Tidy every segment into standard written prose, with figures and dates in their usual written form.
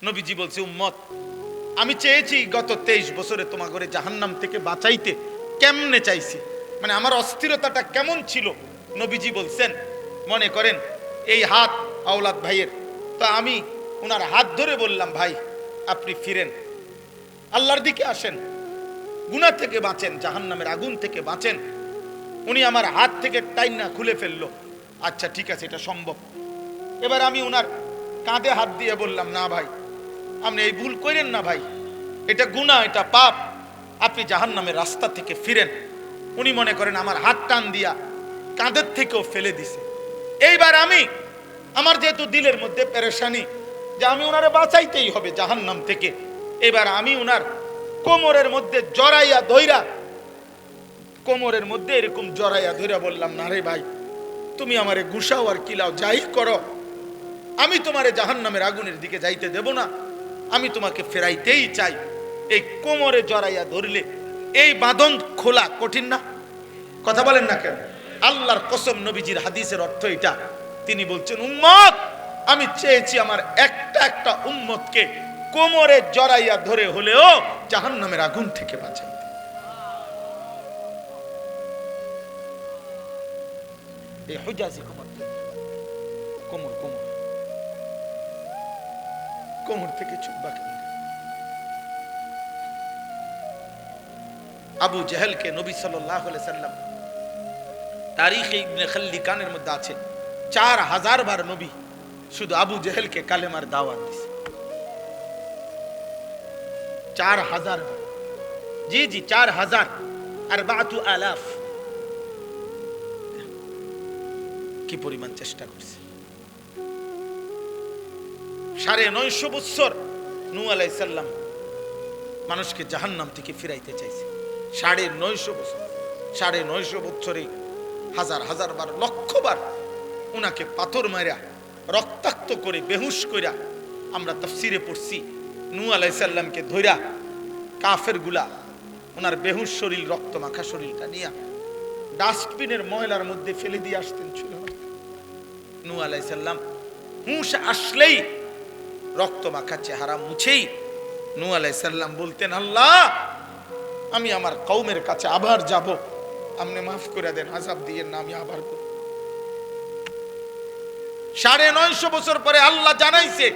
নবীজি বলছে, উম্মত, আমি চেয়েছি গত 23 বছরে তোমার ঘরে জাহান্নাম থেকে বাঁচাইতে। কেমনে চাইছি, মানে আমার অস্থিরতাটা কেমন ছিল। নবীজি বলছেন, মনে করেন এই হাত আওলাদ ভাইয়ের, তো আমি ওনার হাত ধরে বললাম, ভাই আপনি ফিরেন, আল্লাহর দিকে আসেন, গুনাহ থেকে বাঁচেন, জাহান্নামের আগুন থেকে বাঁচেন। উনি আমার হাত থেকে টাইনা খুলে ফেললো। আচ্ছা ঠিক আছে, এটা সম্ভব। এবার আমি ওনার কাঁধে হাত দিয়ে বললাম, না ভাই আপনি এই ভুল করেন না ভাই, এটা গুনাহ, এটা পাপ, আপনি জাহান্নামের রাস্তা থেকে ফিরেন। উনি মনে করেন আমার হাত টান দিয়া কাঁধের থেকেও ফেলে দিছে। এইবার আমি, আমার যেহেতু দিলের মধ্যে পেরেশানি যে আমি ওনারে বাঁচাইতেই হবে জাহান্নাম থেকে, এবার আমি ওনার কোমরের মধ্যে জড়াইয়া ধইরা, কোমরের মধ্যে এরকম জড়াইয়া ধইরা বললাম, না রে ভাই, তুমি আমারে গুসাও আর কিলাও, যাই করো, আমি তোমারে জাহান্নামের আগুনের দিকে যাইতে দেব না, আমি তোমাকে ফেরাইতেই চাই। এই কোমরে জড়াইয়া ধরলে এই বাঁধন খোলা কঠিন না? কথা বলেন না কেন? আল্লাহর কসম, নবীজির হাদিসের অর্থ এটা। তিনি বলছেন, উম্মত, আমি চেয়েছি আমার একটা একটা উম্মতকে কোমরে জড়াইয়া ধরে হলেও জাহান্নামের আগুন থেকে বাঁচাইতে। এই হুজাজি কোমর কোমর কোমর কোমর থেকে ছুটবা কেন? আবু জেহেলকে নবী সাল্লাল্লাহু আলাইহি সাল্লাম তারিখে ইবনে খাল্লিকানের মধ্যে আছে 4000 বার নবী শুধু আবু জেহেলকে কালেমার দাওয়াত দিয়েছে। 4000 বার, জি জি 4000, 4000। কি পরিমাণ চেষ্টা করছে। 950 বছর নূহ আলাইহিস সালাম মানুষকে জাহান্নাম থেকে ফিরাইতে চাইছে। 950 বছর, 950 বছরে হাজার হাজার বার, লক্ষ বার উনাকে পাথর মারা, রক্তাক্ত করে, বেহুশ কইরা। আমরা তাফসিরে পড়ছি, নূহ আলাইহিস সালামকে ধইরা কাফের গুলা ওনার বেহুশ শরীর, রক্ত মাখা শরীরটা নিয়ে ডাস্টবিনের ময়লার মধ্যে ফেলে দিয়ে আসতেন। ছিল নূহ আলাইহিস সালাম হুঁশ আসলেই রক্ত মাখা চেহারা মুছেই নূহ আলাইহিস সালাম বলতেন, আল্লাহ আমি আমার কওমের কাছে আবার যাব, আপনি মাফ করে দেন, আযাব দিয়েন না, আমি আবার করব। 950 বছর পরে আল্লাহ জানাইছে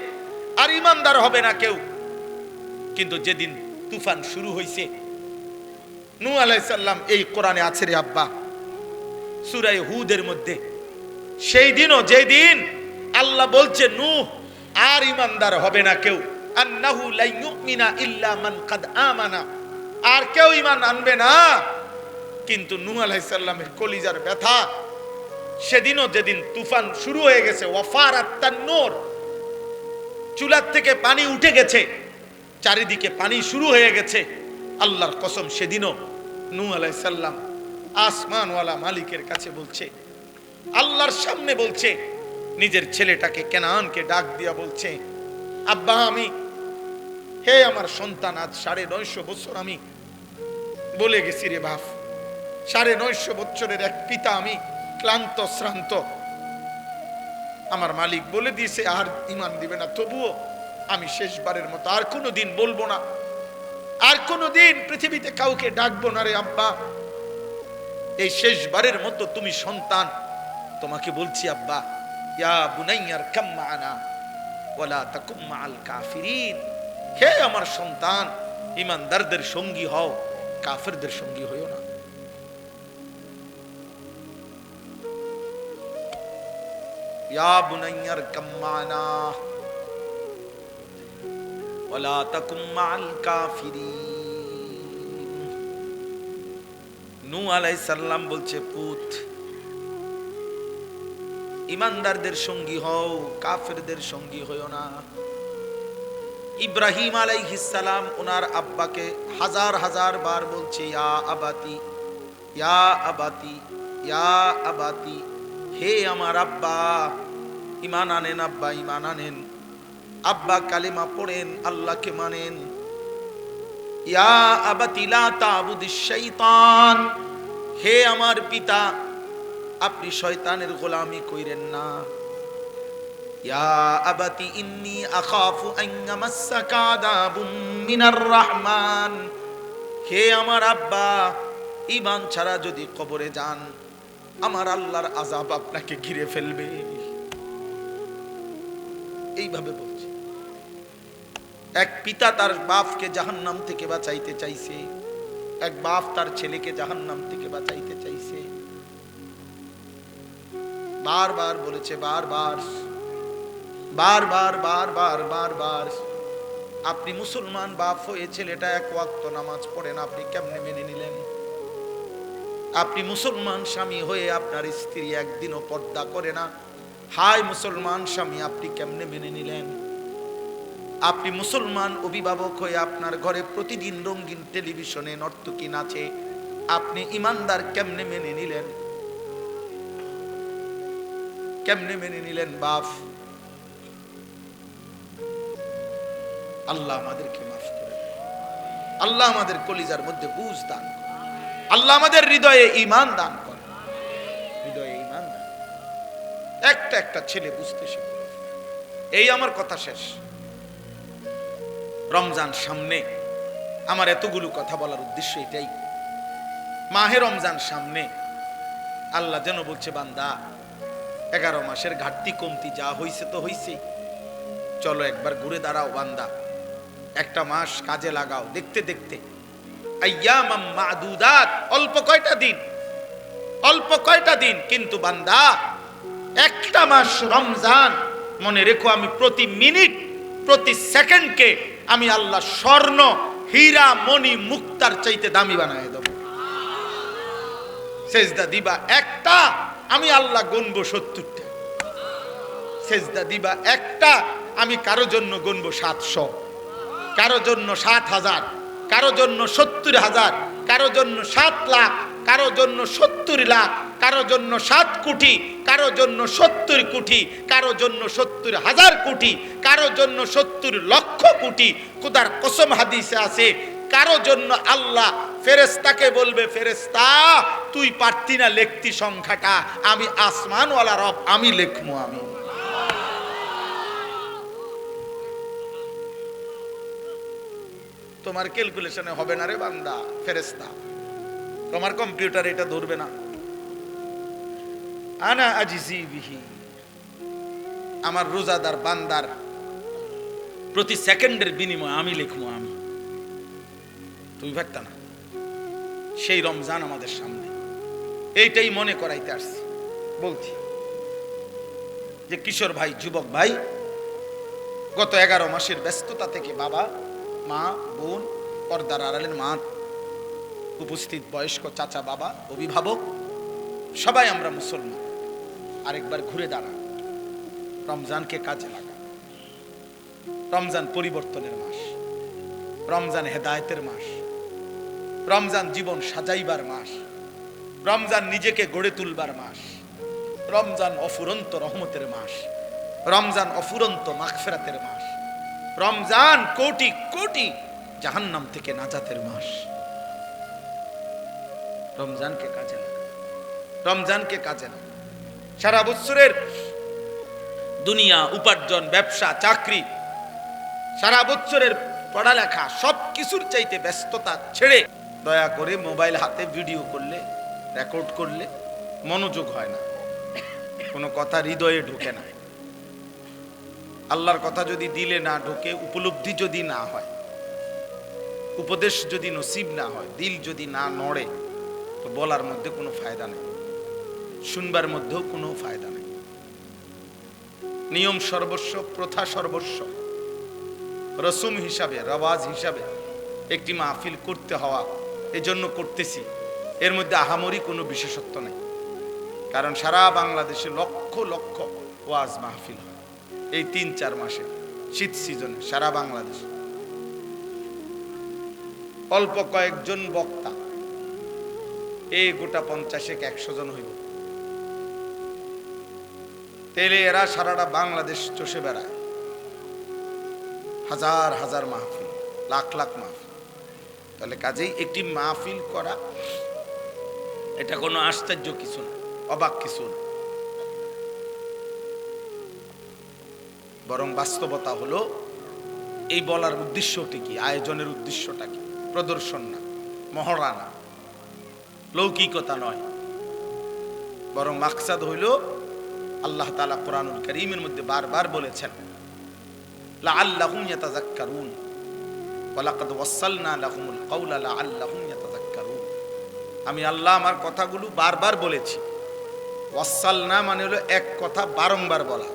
আর ইমানদার হবে না কেউ। কিন্তু যেদিন তুফান শুরু হয়েছে, নূহ আলাইহিস সালাম, এই কোরআনে আছে রে আব্বা, সূরা হুদের মধ্যে, সেই দিনও যেই দিন আল্লাহ বলছে নূহ আর ইমানদার হবে না কেউ, আন্নাহু লা ইউমিনা ইল্লা মান কাদ আমানা, আর কেউ ঈমান আনবে না। কিন্তু নূহ আলাইহিস সালামের কলিজার ব্যথা, সেদিনও যেদিন তুফান শুরু হয়ে গেছে, ওয়াফারাত তান্নুর, চুলার থেকে পানি উঠে গেছে, চারিদিকে পানি শুরু হয়ে গেছে, আল্লাহর কসম সেদিনও নূহ আলাইহিস সালাম আসমানওয়ালা মালিকের কাছে বলছে, আল্লাহর সামনে বলছে, নিজের ছেলেটাকে কেনানকে ডাক দিয়া বলছে, আব্বা আমি, হে আমার সন্তান, আজ 950 বছর আমি বলে গেছি রে বাপ, 950 বছরের এক পিতা আমি, ক্লান্ত শ্রান্ত, আমার মালিক বলে দিয়েছে আর ঈমান দিবে না, তবুও আমি শেষবারের মতো আর কোনোদিন বলবো না, আর কোনোদিন পৃথিবীতে কাউকে ডাকবো না রে আব্বা, এই শেষবারের মতো তুমি সন্তান, তোমাকে বলছি আব্বা, ইয়া বুনাইয়ার কাম মা'ানা ওয়ালা তাকুম মা'আল কাফিরিন, হে আমার সন্তান, ঈমানদারদের সঙ্গী হও, কাফেরদের সঙ্গী হইও না। ইয়া বুনাইয়ার কাম মা'ানা ওয়ালা তাকুম মা'আল কাফিরিন। নূহ আলাইহিস সালাম বলছে, পুত, ঈমানদারদের সঙ্গী হও, কাফেরদের সঙ্গী হইও না। ইব্রাহিম আলাইহিস সালাম ওনার আব্বাকে হাজার হাজার বার বলছে, ইয়া আবাতি, ইয়া আবাতি, ইয়া আবাতি, হে আমার আব্বা, ঈমান আনেন আব্বা, ঈমান আনেন আব্বা, কালিমা পড়েন, আল্লাহকে মানেন। ইয়া আবাতি লা তা'বুদিশ শাইতান, হে আমার পিতা, আপনি শয়তানের গোলামি কইরেন না। ইয়া আবাতি ইন্নী আখাফু আন ইয়ামাসসাকা আযাবুম মিনার রাহমান, হে আমার আব্বা, ঈমান ছাড়া যদি কবরে যান আমার আল্লাহর আযাব আপনাকে ঘিরে ফেলবে। এইভাবে বলছে। এক পিতা তার বাপকে জাহান্নাম থেকে বাঁচাইতে চাইছে, এক বাপ তার ছেলেকে জাহান্নাম থেকে বাঁচাইতে চাইছে। বারবার বলেছে, বারবার বারবার বারবার বারবার, আপনি মুসলমান বাপ হয়ে ছেলেটা এক ওয়াক্ত নামাজ পড়ে না, আপনি কেমনে মেনে নিলেন? আপনি মুসলমান স্বামী হয়ে আপনার স্ত্রী একদিনও পর্দা করে না, হায় মুসলমান স্বামী, আপনি কেমনে মেনে নিলেন? আপনি মুসলমান অভিভাবক হয়ে আপনার ঘরে প্রতিদিন রঙিন টেলিভিশনে নর্তকী নাচে, আপনি ইমানদার কেমনে মেনে নিলেন? কেমনে মেনে নিলেন বাপ? আল্লাহ আমাদেরকে মাফ করে, আল্লাহ আমাদের কলিজার মধ্যে বুঝ দান করে, আল্লাহ আমাদের হৃদয়ে ঈমান দান করে, হৃদয়ে ঈমান দান। একটা একটা ছেলে বুঝতে শিখে। এই আমার কথা শেষ। রমজান সামনে, আমার এতগুলো কথা বলার উদ্দেশ্য এটাই। মাহে রমজান সামনে, আল্লাহ যেন বলছে, বান্দা 11 মাসের ঘাটতি কমতি যা হইছে তো হইছে, চলো একবার ঘুরে দাঁড়াও বান্দা, একটা মাস কাজে লাগাও। দেখতে দেখতে আইয়ামাম মাদুদাত, অল্প কয়টা দিন, অল্প কয়টা দিন, কিন্তু বান্দা একটা মাস রমজান, মনে রেখো আমি প্রতি মিনিট প্রতি সেকেন্ডকে আমি আল্লাহ স্বর্ণ হীরা মণি মুক্তার চাইতে দামি বানায় দেব। সেজদা দিবা একটা, আমি আল্লাহ গুনবো 70টা। সেজদা দিবা একটা, আমি কারো জন্য গুনবো 700, কারো জন্য 7,000, কারো জন্য 70,000, কারো জন্য 7 লাখ, কারো জন্য 70 লাখ, কারো জন্য 7 কোটি, কারো জন্য 70 কোটি, কারো জন্য 70,000 কোটি, কারো জন্য 70 লক্ষ কোটি। খোদার কসম হাদিসে আছে, কারো জন্য আল্লাহ ফেরেশতাকে বলবে, ফেরেশতা তুই পারতি না লিখতি সংখ্যাটা, আমি আসমানওয়ালা রব, আমি লিখবো। আমি তোমার ক্যালকুলেশনে হবে না রে বান্দা, ফেরেশতা তোমার কম্পিউটার এটা ধরবে না। আনা আজিজি বিহি, আমার রোজাদার বান্দার প্রতি সেকেন্ডের বিনিময় আমি লিখবো। আমি, তুমি ভাবতা না? সেই রমজান আমাদের সামনে, এইটাই মনে করাইতে আসছি। বলছি যে কিশোর ভাই, যুবক ভাই, গত 11 মাসের ব্যস্ততা থেকে বাবা মা বোন, পর্দার আড়ালের মা, উপস্থিত বয়স্ক চাচা বাবা, অভিভাবক, সবাই আমরা মুসলমান। আরেকবার ঘুরে দাঁড়া, রমজানকে কাজে লাগা। রমজান পরিবর্তনের মাস, রমজান হেদায়েতের মাস, রমজান জীবন সাজাইবার মাস, রমজান নিজেকে গড়ে তুলবার মাস, রমজান অফুরন্ত রহমতের মাস, রমজান অফুরন্ত মাগফিরাতের মাস, রমজান কোটি কোটি জাহান্নাম থেকে নাজাতের মাস। রমজানকে কাজে লাগা, রমজানকে কাজে লাগা। সারা বছরের দুনিয়া, উপার্জন, ব্যবসা, চাকরি, সারা বছরের পড়ালেখা, সব কিছুর চাইতে ব্যস্ততা ছেড়ে দয়া করে মোবাইল হাতে ভিডিও করলে, রেকর্ড করলে মনোযোগ হয় না, কোনো কথা হৃদয়ে ঢোকে না। আল্লাহর কথা যদি দিলে না ঢোকে, উপলব্ধি যদি না হয়, উপদেশ যদি নসিব না হয়, দিল যদি না নড়ে, তো বলার মধ্যে কোনো ফায়দা নেই, শুনবার মধ্যেও কোনো ফায়দা নেই। নিয়ম সর্বস্ব, প্রথা সর্বস্ব, রসুম হিসাবে, রওয়াজ হিসাবে একটি মাহফিল করতে হওয়া, এজন্য করতেছি। এর মধ্যে আহামরি কোনো বিশেষত্ব নেই, কারণ সারা বাংলাদেশে লক্ষ লক্ষ ওয়াজ মাহফিল হয় এই 3-4 মাসে, শীত সিজনে সারা বাংলাদেশে। অল্প কয়েকজন বক্তা, এই গোটা 50-100 জন হইব, তেলে এরা সারাটা বাংলাদেশ চষে বেড়ায়। হাজার হাজার মাহফিল, লাখ লাখ মাহফিল। তাহলে কাজেই একটি মাহফিল করা এটা কোনো আশ্চর্য কিছু না, অবাক কিছু না। বরং বাস্তবতা হলো এই বলার উদ্দেশ্যটি কি, আয়োজনের উদ্দেশ্যটা কি? প্রদর্শন না, মহড়া না, লৌকিকতা নয়, বরং মাকসাদ হইল আল্লাহ তাআলা কোরআনুল কারীমের মধ্যে বারবার বলেছেন লাআল্লাহুম ইয়াতাযাক্কারুন ওয়া লাকাদ ওয়াসালনা লাহুমুল কাওলা লাআল্লাহুম ইয়াতাযাক্কারুন। আমি আল্লাহ আমার কথাগুলো বারবার বলেছি। ওয়াসালনা মানে হলো এক কথা বারংবার বলা।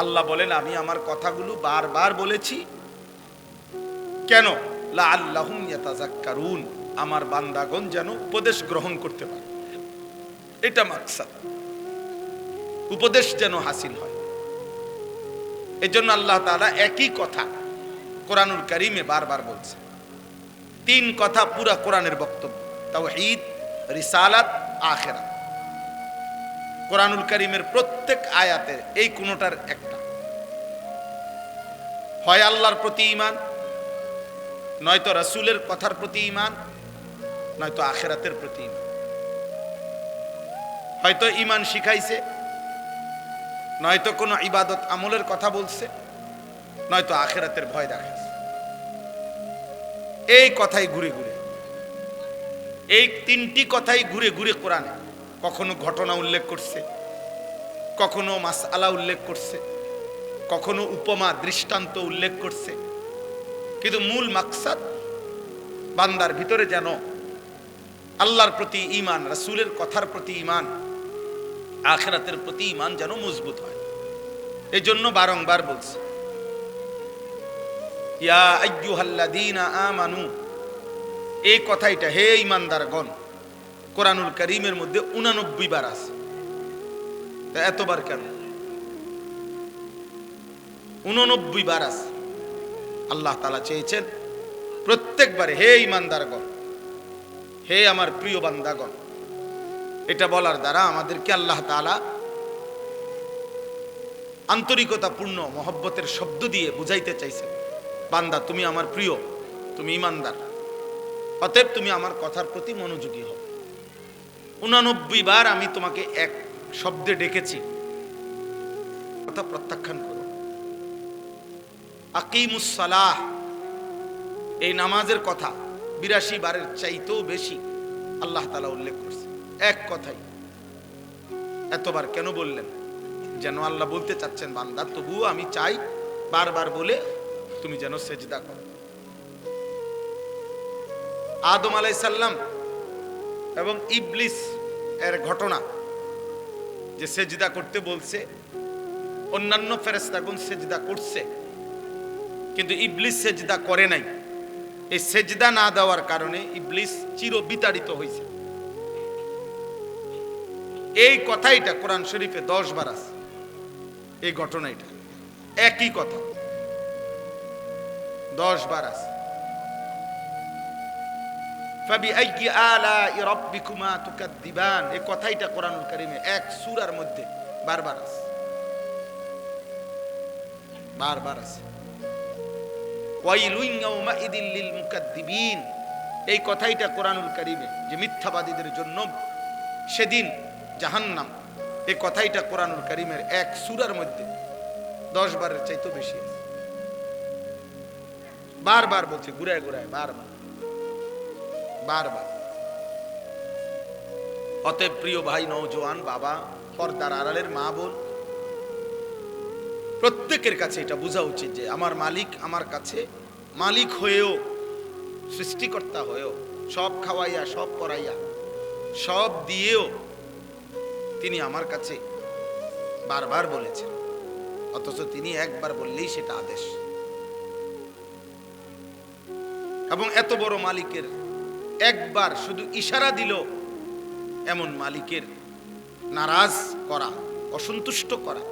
আল্লাহ বলেন আমি আমার কথাগুলো বারবার বলেছি কেন? লাআল্লাহুম ইয়াতাযাক্কারুন, আমার বান্দাগণ যেন উপদেশ গ্রহণ করতে পারে, এটা মাকসাদ, উপদেশ যেন হাসিল হয়। এজন্য আল্লাহ তাআলা একই কথা কোরআনুল কারীমে বারবার বলছে। তিন কথা পুরা কোরআনের বক্তব্য, তাওহীদ, রিসালাত, আখিরাত। কোরআনুল কারীমের প্রত্যেক আয়াতে এই কোনটার একটা, হয় আল্লাহর প্রতি ঈমান, নয়তো রাসূলের কথার প্রতি ঈমান, নয়তো আখিরাতের প্রতি ঈমান। হয়তো ঈমান শিখাইছে, নয়তো কোনো ইবাদত আমলের কথা বলছে, নয়তো আখিরাতের ভয় দেখাইছে। এই কথাই ঘুরে ঘুরে, এই তিনটি কথাই ঘুরে ঘুরে কোরআনে কখনো ঘটনা উল্লেখ করছে, কখনো মাসআলা উল্লেখ করছে, কখনো উপমা দৃষ্টান্ত উল্লেখ করছে। কিন্তু মূল মাকসাদ বান্দার ভিতরে যেন আল্লাহর প্রতি ঈমান, রাসূলের কথার প্রতি ঈমান, আখিরাতের প্রতি ঈমান যেন মজবুত হয়। এই জন্য বারংবার বলছে ইয়া আইয়ুহাল্লাযীনা আমানু, এই কথাইটা হে ঈমানদারগণ কোরআনুল কারীমের মধ্যে 89 বার আছে। এতবার কেন? 89 বার আছে। আল্লাহ তাআলা চেয়েছেন প্রত্যেকবারে হে ঈমানদারগণ, হে আমার প্রিয় বান্দাগণ। এটা বলার দ্বারা আমাদেরকে আল্লাহ তাআলা আন্তরিকতাপূর্ণ মহব্বতের শব্দ দিয়ে বুঝাইতে চাইছেন, বান্দা তুমি আমার প্রিয়, তুমি ঈমানদার, অতএব তুমি আমার কথার প্রতি মনোযোগী হও। 89 বার আমি তোমাকে এক শব্দে ডেকেছি, কথা প্রত্যাখ্যান করো। আকিমুস সালাহ, এই নামাজের কথা 82 বারের চাইতেও বেশি আল্লাহ তাআলা উল্লেখ করছে এক কথাই। এতবার কেন বললেন? যেন আল্লাহ বলতে চাচ্ছেন বান্দা তবুও আমি চাই বারবার বলে তুমি যেন সেজদা করো। আদম আলাইহিস সালাম এবং ইবলিস এর ঘটনা, যে সেজদা করতে বলছে, অন্যান্য ফেরেশতাগণ সেজদা করছে কিন্তু ইবলিস সেজদা করে নাই। এই সেজদা না দেওয়ার কারণে ইবলিস চির বিতাড়িত হয়েছে। এই কথাইটা কোরআন শরীফে 10 বার আছে। এই ঘটনাটা একই কথা 10 বার আছে। ফাবিআইয়ি আলাኢ রাব্বিকুমা তুকাদ্দিবান, এই কথাইটা কোরআনুল কারীমে এক সূরার মধ্যে বারবার আছে, বারবার আছে। ওয়াইলুন ইয়াউমাইদিল লিল মুকাদ্দিবিন, এই কথাইটা কোরআনুল কারীমে যে মিথ্যাবাদীদের জন্য সেদিন জাহান্নাম, এই কথাইটা কোরআনুল কারীমের এক সূরার মধ্যে 10 বারের চাইতেও বেশি আছে। বারবার বলছে, ঘুরায় ঘুরায় বারবার বারবার। অতএব প্রিয় ভাই, নওজোয়ান বাবা, পর্দার আড়ালের মা বোন, প্রত্যেকের কাছে এটা বোঝা উচিত যে আমার মালিক আমার কাছে মালিক হয়েও, সৃষ্টিকর্তা হয়েও, সব খাওয়াইয়া সব পরাইয়া সব দিয়েও তিনি আমার কাছে বারবার বলেছেন, অথচ তিনি একবার বললেই সেটা আদেশ। এবং এত বড় মালিকের একবার শুধু ইশারা দিল, এমন মালিকের নারাজ করা, অসন্তুষ্ট করা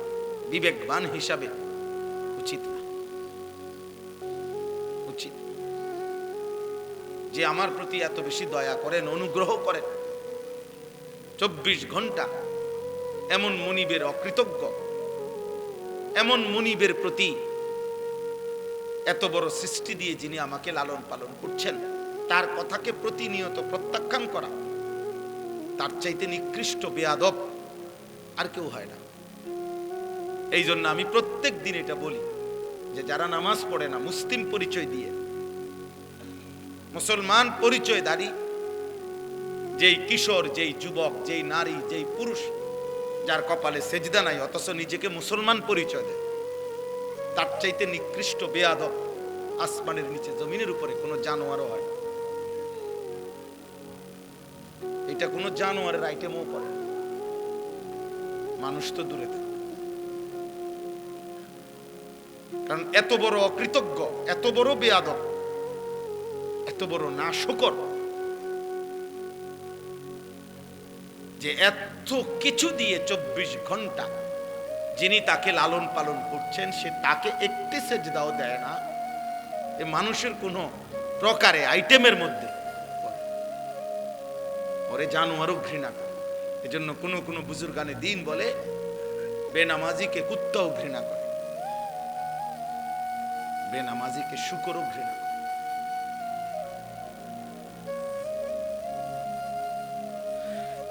বিবেকবান হিসাবে উচিত না, উচিত। যে আমার প্রতি এত বেশি দয়া করেন, অনুগ্রহ করেন, 24 ঘন্টা এমন মুনিবের অকৃতজ্ঞ, এমন মুনিবের প্রতি এত বড় সৃষ্টি দিয়ে যিনি আমাকে লালন পালন করছেন, তার কথাকে প্রতিনিয়ত প্রত্যাখ্যান করা, তার চাইতে নিকৃষ্ট বেয়াদব আর কেউ হয় না। এই জন্য আমি প্রত্যেক দিন এটা বলি যে যারা নামাজ পড়ে না, মুসলিম পরিচয় দিয়ে, মুসলমান পরিচয় দাঁড়ি, যেই কিশোর, যেই যুবক, যেই নারী, যেই পুরুষ যার কপালে সেজদা নাই অথচ নিজেকে মুসলমান পরিচয় দেয়, তার চাইতে নিকৃষ্ট বেয়াদব আসমানের নিচে জমিনের উপরে কোনো জানোয়ারও হয়। এটা কোনো জানোয়ারের আইটেমও পড়ে, মানুষ তো দূরে থাকে। কারণ এত বড় অকৃতজ্ঞ, এত বড় বেয়াদব, এত বড় নাশকর, যে এত কিছু দিয়ে 24 ঘন্টা যিনি তাকে লালন পালন করছেন, সে তাকে একটি সেজদাও দেয় না। এ মানুষের কোনো প্রকারে আইটেমের মধ্যে ওরে জানোয়ারও ঘৃণা করে। এজন্য কোনো কোনো বুজুর্গানে দিন বলে বেনামাজিকে কুত্তাও ঘৃণা করে, বেনামাজিকে শুকরও ঘৃণা করে।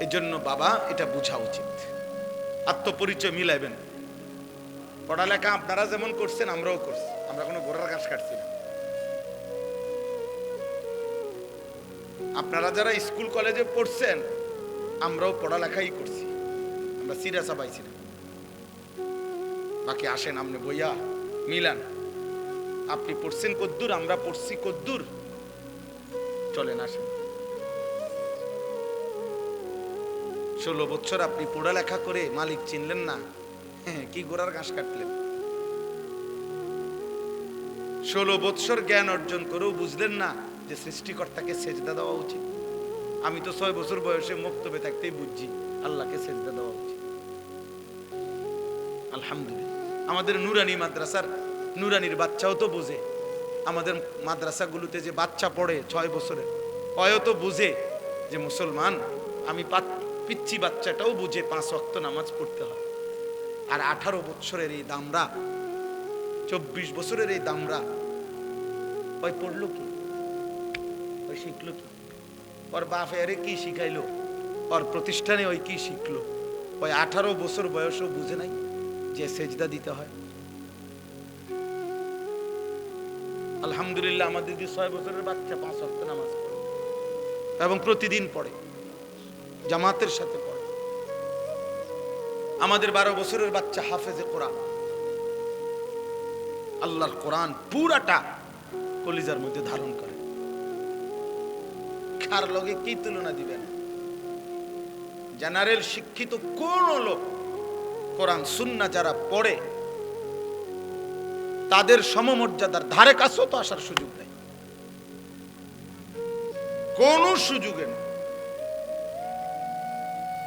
এজন্য বাবা এটা বোঝা উচিত, আত্মপরিচয় মিলাইবেন। পড়ালেখা আপনারা যেমন করছেন আমরাও করছি, আমরা কোনো ঘোড়ার ঘাস কাটছি না। আপনারা যারা স্কুল কলেজে পড়ছেন আমরাও পড়ালেখাই করছি, আমরা সিরিয়াসা পাইছি না। বাকি আসেন আপনি বইয়া মিলান, আপনি পড়ছেন কদ্দুর, আমরা পড়ছি কদ্দুর, চলেন আসেন। 16 বছর আপনি পড়ালেখা করে মালিক চিনলেন না, কি গোড়ার ঘাস কাটলেন? 16 বছর জ্ঞান অর্জন করেও বুঝলেন না যে সৃষ্টিকর্তাকে সেজদা দেওয়া উচিত। আমি তো 6 বছর বয়সে মুক্তবে থাকতেই বুঝছি আল্লাহকে সেজদা দেওয়া উচিত। আলহামদুলিল্লাহ, আমাদের নুরানি মাদ্রাসার নুরানির বাচ্চাও তো বুঝে, আমাদের মাদ্রাসাগুলোতে যে বাচ্চা পড়ে 6 বছরের, অয়ও তো বুঝে যে মুসলমান। আমি পিচ্ছি বাচ্চাটাও বুঝে 5 ওয়াক্ত নামাজ পড়তে হয়। আর 18 বছরের এই দামরা, 24 বছরের এই দামরা, ওই পড়লো কি, ওই শিখলো কি, ওর বাপ এরে কি শিখাইলো, ওর প্রতিষ্ঠানে ওই কি শিখলো? ওই 18 বছর বয়সও বুঝে নাই যে সেজদা দিতে হয়। আলহামদুলিল্লাহ, আমাদের 6 বছরের বাচ্চা 5 ওয়াক্ত নামাজ পড়ে এবং প্রতিদিন পড়ে, জামাতের সাথে পড়ে। আমাদের 12 বছরের বাচ্চা হাফেজে কোরআন, আল্লাহর কোরআন পুরাটা কলিজার মধ্যে ধারণ করে। কার লগে কি তুলনা দিবেন? জেনারেল শিক্ষিত কোন লোক কোরআন সুন্নাহ যারা পড়ে তাদের সমমর্যাদার ধারে কাছেও তো আসার সুযোগ নেই, কোন সুযোগে নেই।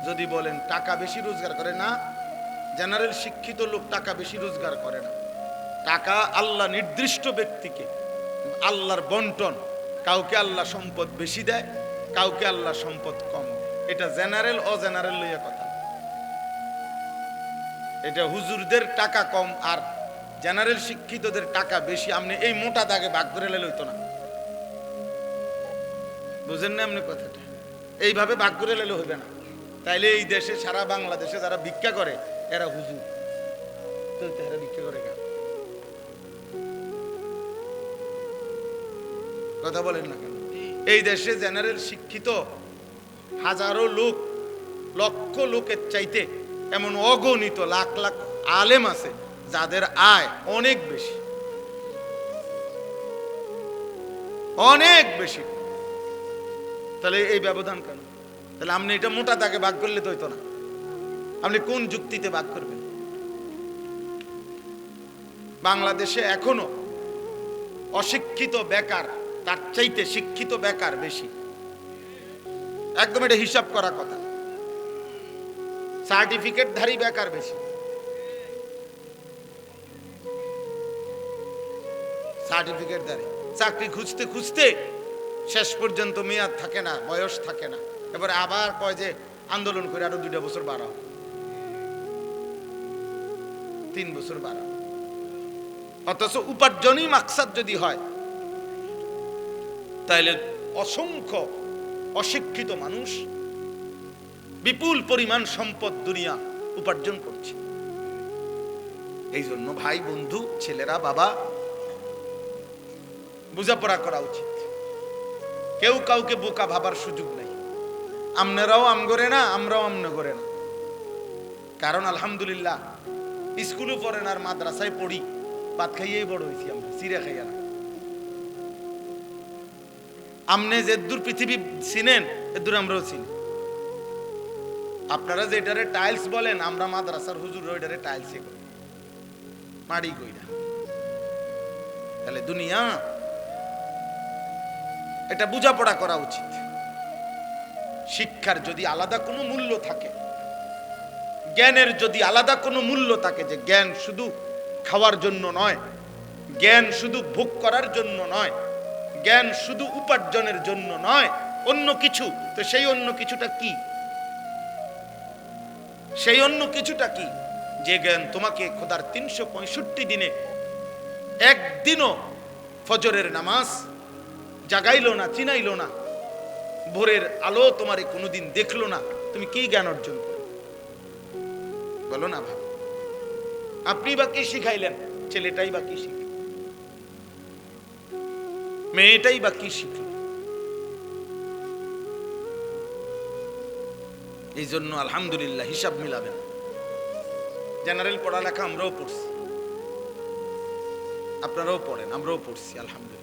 যদি বলেন টাকা বেশি রোজগার করে, না, জেনারেল শিক্ষিত লোক টাকা বেশি রোজগার করে না। টাকা আল্লাহ নির্দিষ্ট ব্যক্তিকে, আল্লাহর বন্টন, কাউকে আল্লাহ সম্পদ বেশি দেয়, কাউকে আল্লাহ সম্পদ কম। এটা জেনারেল অজেনারেল লইয়া কথা। এটা হুজুরদের টাকা কম আর জেনারেল শিক্ষিতদের টাকা বেশি, আপনি এই মোটা দাগে ভাগ করে লইতো না। বুঝেন না আপনি কথাটা? এইভাবে ভাগ করে লেলে হইবে না। তাইলে এই দেশে, সারা বাংলাদেশে যারা ভিক্ষা করে এরা হুজুর, তো এরা ভিক্ষা করে কেন? কথা বলেন না কেন? এই দেশে জেনারেল শিক্ষিত হাজারো লোক, লক্ষ লোকের চাইতে এমন অগণিত লাখ লাখ আলেম আছে যাদের আয় অনেক বেশি, অনেক বেশি। তাহলে এই ব্যবধান কেন? তাহলে আপনি এটা মোটা দাগে ভাগ করলে তো হইতো না। আপনি কোন যুক্তিতে ভাগ করবেন? বাংলাদেশে এখনো অশিক্ষিত বেকার তার চাইতে শিক্ষিত বেকার বেশি, একদম এটা হিসাব করা কথা। সার্টিফিকেটধারী বেকার বেশি, সার্টিফিকেটধারী চাকরি খুঁজতে খুঁজতে শেষ পর্যন্ত মেয়াদ থাকে না, বয়স থাকে না, এবার আবার কয় যে আন্দোলন করে আরো 2 বছর বাড়াও, 3 বছর বাড়াও। অথচ উপার্জনই মাকসাদ যদি হয় তাহলে অসংখ্য অশিক্ষিত মানুষ বিপুল পরিমাণ সম্পদ দুনিয়া উপার্জন করছে। এই জন্য ভাই বন্ধু ছেলেরা বাবা বোঝাপড়া করা উচিত। কেউ কাউকে বোকা ভাবার সুযোগ নেই। আপনারাও আম করে না, আমরাও আমনে করে না। কারণ আলহামদুলিল্লাহ স্কুলে পড়েন আর মাদ্রাসায় পড়ি, ভাত খাইয়েই বড় হয়েছি আমরা, চিড়ে খাইয়া না। আমনে যে দূর পৃথিবী চিনেন এদূর আমরাও চিনি। আপনারা যেটারে টাইলস বলেন, আমরা মাদ্রাসার হুজুর ওইটারে টাইলসে করি, মাড়ি কইরা। তাহলে দুনিয়া এটা বোঝাপড়া করা উচিত। শিক্ষার যদি আলাদা কোনো মূল্য থাকে, জ্ঞানের যদি আলাদা কোনো মূল্য থাকে, যে জ্ঞান শুধু খাওয়ার জন্য নয়, জ্ঞান শুধু ভোগ করার জন্য নয়, জ্ঞান শুধু উপার্জনের জন্য নয়, অন্য কিছু, তো সেই অন্য কিছুটা কি? সেই অন্য কিছুটা কি? যে জ্ঞান তোমাকে খোদার 365 দিনে একদিনও ফজরের নামাজ জাগাইলো না, চিনাইলো না, ভোরের আলো তোমারে কোনোদিন দেখলো না, তুমি কি জ্ঞান অর্জন করো? বলো না ভাই। আপনি বা কি শিখাইলেন? ছেলেটাই বা কি শিখল? মেয়েটাই বা কি শিখল? এই জন্য আলহামদুলিল্লাহ হিসাব মিলাবেন। জেনারেল পড়ালেখা আমরাও পড়ছি, আপনারাও পড়েন, আমরাও পড়ছি আলহামদুলিল্লাহ।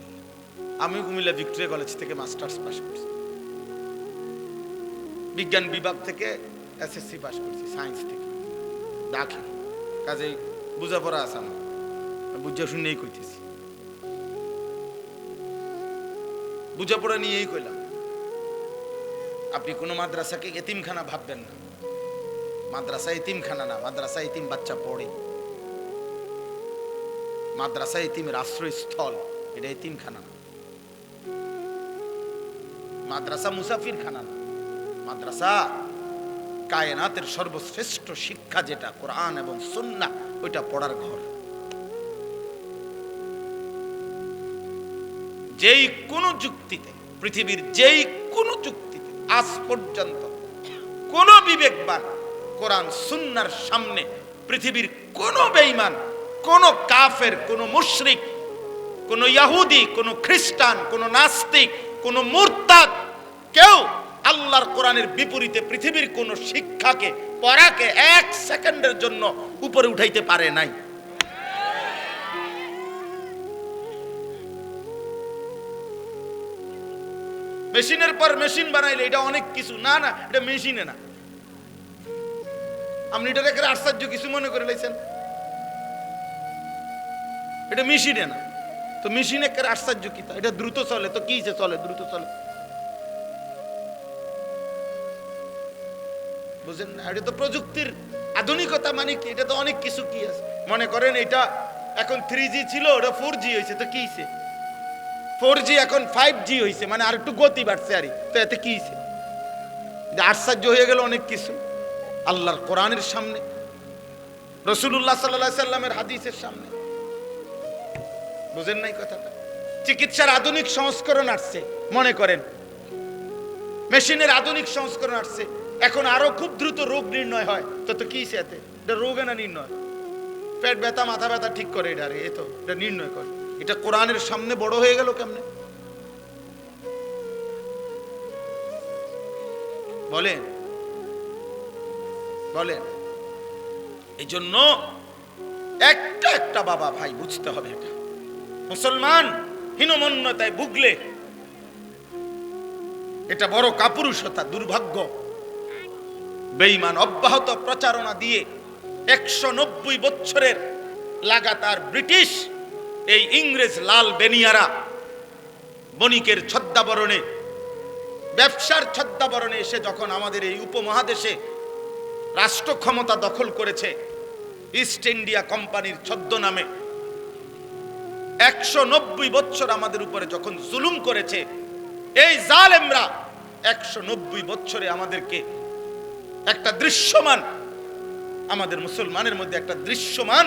আমি কুমিল্লা ভিক্টোরিয়া কলেজ থেকে মাস্টার্স পাস করছি, বিজ্ঞান বিভাগ থেকে এসএসসি পাস করছি, সায়েন্স থেকে দাখিল। কাজেই বুঝাপড়া আছে আমার, বুঝা শুনেই কইতেছি, বুঝাপড়া নিয়েই কইলাম। আপনি কোনো মাদ্রাসাকে এতিমখানা ভাববেন না। মাদ্রাসা এতিমখানা না, মাদ্রাসা এতিম বাচ্চা পড়ে। মাদ্রাসা এতিমের আশ্রয়স্থল, এটা এতিমখানা না। মাদ্রাসা মুসাফির খানা না, মাদ্রাসা কায়নাতের সর্বশ্রেষ্ঠ শিক্ষা যেটা কোরআন এবং সুন্নাহ, ওইটা পড়ার ঘর। যেই কোনো যুক্তিতে, পৃথিবীর যেই কোনো যুক্তিতে আজ পর্যন্ত কোন বিবেকবান কোরআন সুন্নাহর সামনে, পৃথিবীর কোন বেঈমান, কোন কাফের, কোন মুশরিক, কোন ইহুদি, কোন খ্রিস্টান, কোন নাস্তিক, কোন মুরতাদ, কেউ আল্লাহর কোরআনের বিপরীতে পৃথিবীর কোন শিক্ষাকে, পড়াকে 1 সেকেন্ডের জন্য উপরে উঠাইতে পারে নাই। মেশিনের পর মেশিন বানাইলে এটা অনেক কিছু না, না এটা মেশিনে না। আপনি এটা দেখে আশ্চর্য কিছু মনে করে লাইছেন, এটা মেশিনে না। তো মেশিনে কার আশ্চর্য কি? এটা দ্রুত চলে, তো কি চলে? দ্রুত চলে, বুঝেন না? এটা তো প্রযুক্তির আধুনিকতা। মানে কি? এটা তো অনেক কিছু কি আছে। মনে করেন এটা এখন 3G ছিল, ওটা 4G হয়েছে, তো কি হয়েছে? 4G এখন 5G হয়েছে, মানে আর একটু গতি বাড়ছে। আরে তো এতে কি হয়েছে? আশ্চর্য হয়ে গেল অনেক কিছু। আল্লাহর কোরআনের সামনে, রাসূলুল্লাহ সাল্লাল্লাহু আলাইহি সাল্লামের হাদিসের সামনে, বুঝেন নাই কথাটা? চিকিৎসার আধুনিক সংস্করণ আসছে, মনে করেন মেশিনের আধুনিক সংস্করণ আসছে, এখন আরো খুব দ্রুত রোগ নির্ণয় হয়। তো কি হয়েছে এতে? এটা রোগ না নির্ণয়, পেট ব্যথা, মাথা ব্যথা ঠিক করে, এটা এ তো এটা নির্ণয় করে। এটা কোরআনের সামনে বড় হয়ে গেল কেমনে? বলেন বলেন। এই জন্য একটা একটা বাবা ভাই বুঝতে হবে, এটা মুসলমান হীনমন্যতায় ভুগলে এটা বড় কাপুরুষতা, দুর্ভাগ্য। বেঈমান অব্যাহত প্রচারণা দিয়ে 190 বছরের লাগাতার ব্রিটিশ এই ইংরেজ লাল বেনিয়ারা বণিকের ছদ্মাবরণে, ব্যবসার ছদ্মাবরণে এসে যখন আমাদের এই উপমহাদেশে রাষ্ট্র ক্ষমতা দখল করেছে, ইস্ট ইন্ডিয়া কোম্পানির ছদ্মনামে 190 বছর আমাদের উপরে যখন জুলুম করেছে, এই জালেমরা 190 বছরে আমাদেরকে একটা দৃশ্যমান, আমাদের মুসলমানের মধ্যে একটা দৃশ্যমান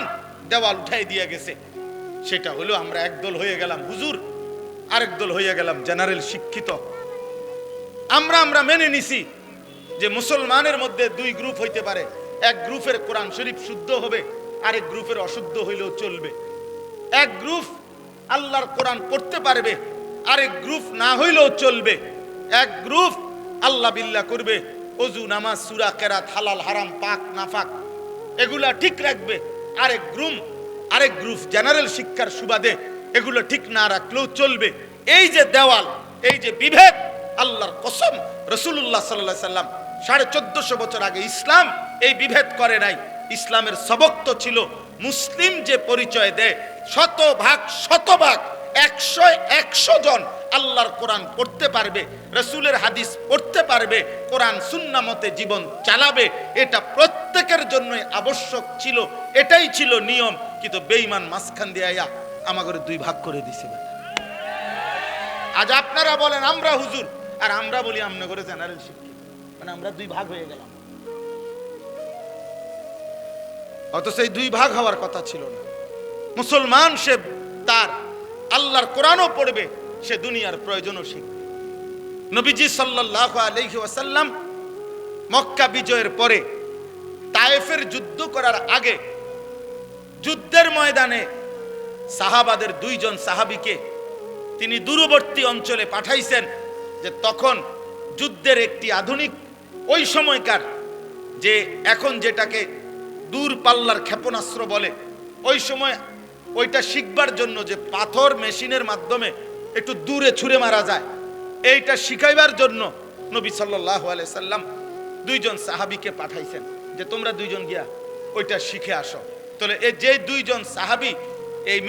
দেওয়াল উঠাই দিয়ে গেছে। সেটা হলো আমরা একদল হয়ে গেলাম হুজুর, আরেক দল হয়ে গেলাম জেনারেল শিক্ষিত। আমরা মেনে নিছি যে মুসলমানের মধ্যে 2 গ্রুপ হইতে পারে। এক গ্রুপের কোরআন শরীফ শুদ্ধ হবে, আরেক গ্রুপের অশুদ্ধ হইলেও চলবে। এক গ্রুপ আল্লাহর কোরআন পড়তে পারবে, আরেক গ্রুপ না হইলেও চলবে। এক গ্রুপ আল্লাহ বিল্লাহ করবে, ওযু নামাজ সূরা কেরাত হালাল হারাম পাক নাফাক এগুলা ঠিক রাখবে। আরেক গ্রুপ জেনারেল শিক্ষার সুবাদে এগুলো ঠিক না রাখলেও চলবে। এই যে দেওয়াল, এই যে বিভেদ, আল্লাহর কসম রাসূলুল্লাহ সাল্লাল্লাহু আলাইহি সাল্লাম 1450 বছর আগে ইসলাম এই বিভেদ করে নাই। ইসলামের সবক তো ছিল মুসলিম যে পরিচয় দেয় শতভাগ 100 জন আল্লাহর কোরআন পড়তে পারবে, রাসূলের হাদিস পড়তে পারবে, কোরআন সুন্নাহ মতে জীবন চালাবে, এটা প্রত্যেকের জন্যই আবশ্যক ছিল, এটাই ছিল নিয়ম। কিন্তু বেঈমান মাঝখান দিয়ে আয়া আমাদের দুই ভাগ করে দিছে। আজ আপনারা বলেন আমরা হুজুর, আর আমরা বলি আমনে করে জেনারেল শিক্ষিত, মানে আমরা দুই ভাগ হয়ে গেলাম। অথচ এই দুই ভাগ হওয়ার কথা ছিল না। মুসলমান সে তার আল্লাহর কোরআনও পড়বে, সে দুনিয়ার প্রয়োজনও শিখবে। নবীজি সাল্লাল্লাহু আলাইহি ওয়াসাল্লাম মক্কা বিজয়ের পরে তায়েফের যুদ্ধ করার আগে যুদ্ধের ময়দানে সাহাবাদের 2 জন সাহাবীকে তিনি দূরবর্তী অঞ্চলে পাঠাইছেন, যে তখন যুদ্ধের একটি আধুনিক ওই সময়কার যে এখন যেটাকে দূর পাল্লার ক্ষেপণাস্ত্র বলে, ওই সময় ওইটা শিখবার জন্য যে পাথর মেশিনের মাধ্যমে একটু দূরে ছুঁড়ে মারা যায়, এইটা শিখাইবার জন্য নবী সাল্লাল্লাহু আলাইহি সাল্লাম 2 জন সাহাবীকে পাঠাইছেন যে তোমরা 2 জন গিয়া ওইটা শিখে আসো। তাহলে এই যে 2 জন সাহাবী এই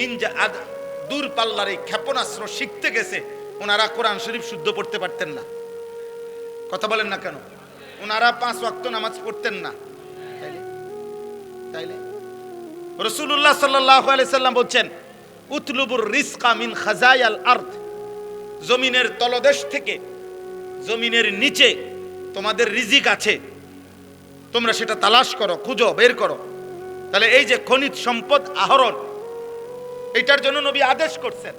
দূর পাল্লার এই ক্ষেপণাস্ত্র শিখতে গেছে, ওনারা কোরআন শরীফ শুদ্ধ পড়তে পারতেন না। কথা বলেন না কেন? ওনারা 5 ওয়াক্ত নামাজ পড়তেন না। তাইলে রাসূলুল্লাহ সাল্লাল্লাহু আলাইহি সাল্লাম বলছেন উতলুবুর রিজকা মিন খাজায়াল আরদ, জমিনের তলদেশ থেকে, জমিনের নিচে তোমাদের রিজিক আছে, তোমরা সেটা তালাশ করো, খুঁজো, বের করো। তাহলে এই যে খনিজ সম্পদ আহরণ, এটার জন্য নবী আদেশ করছেন।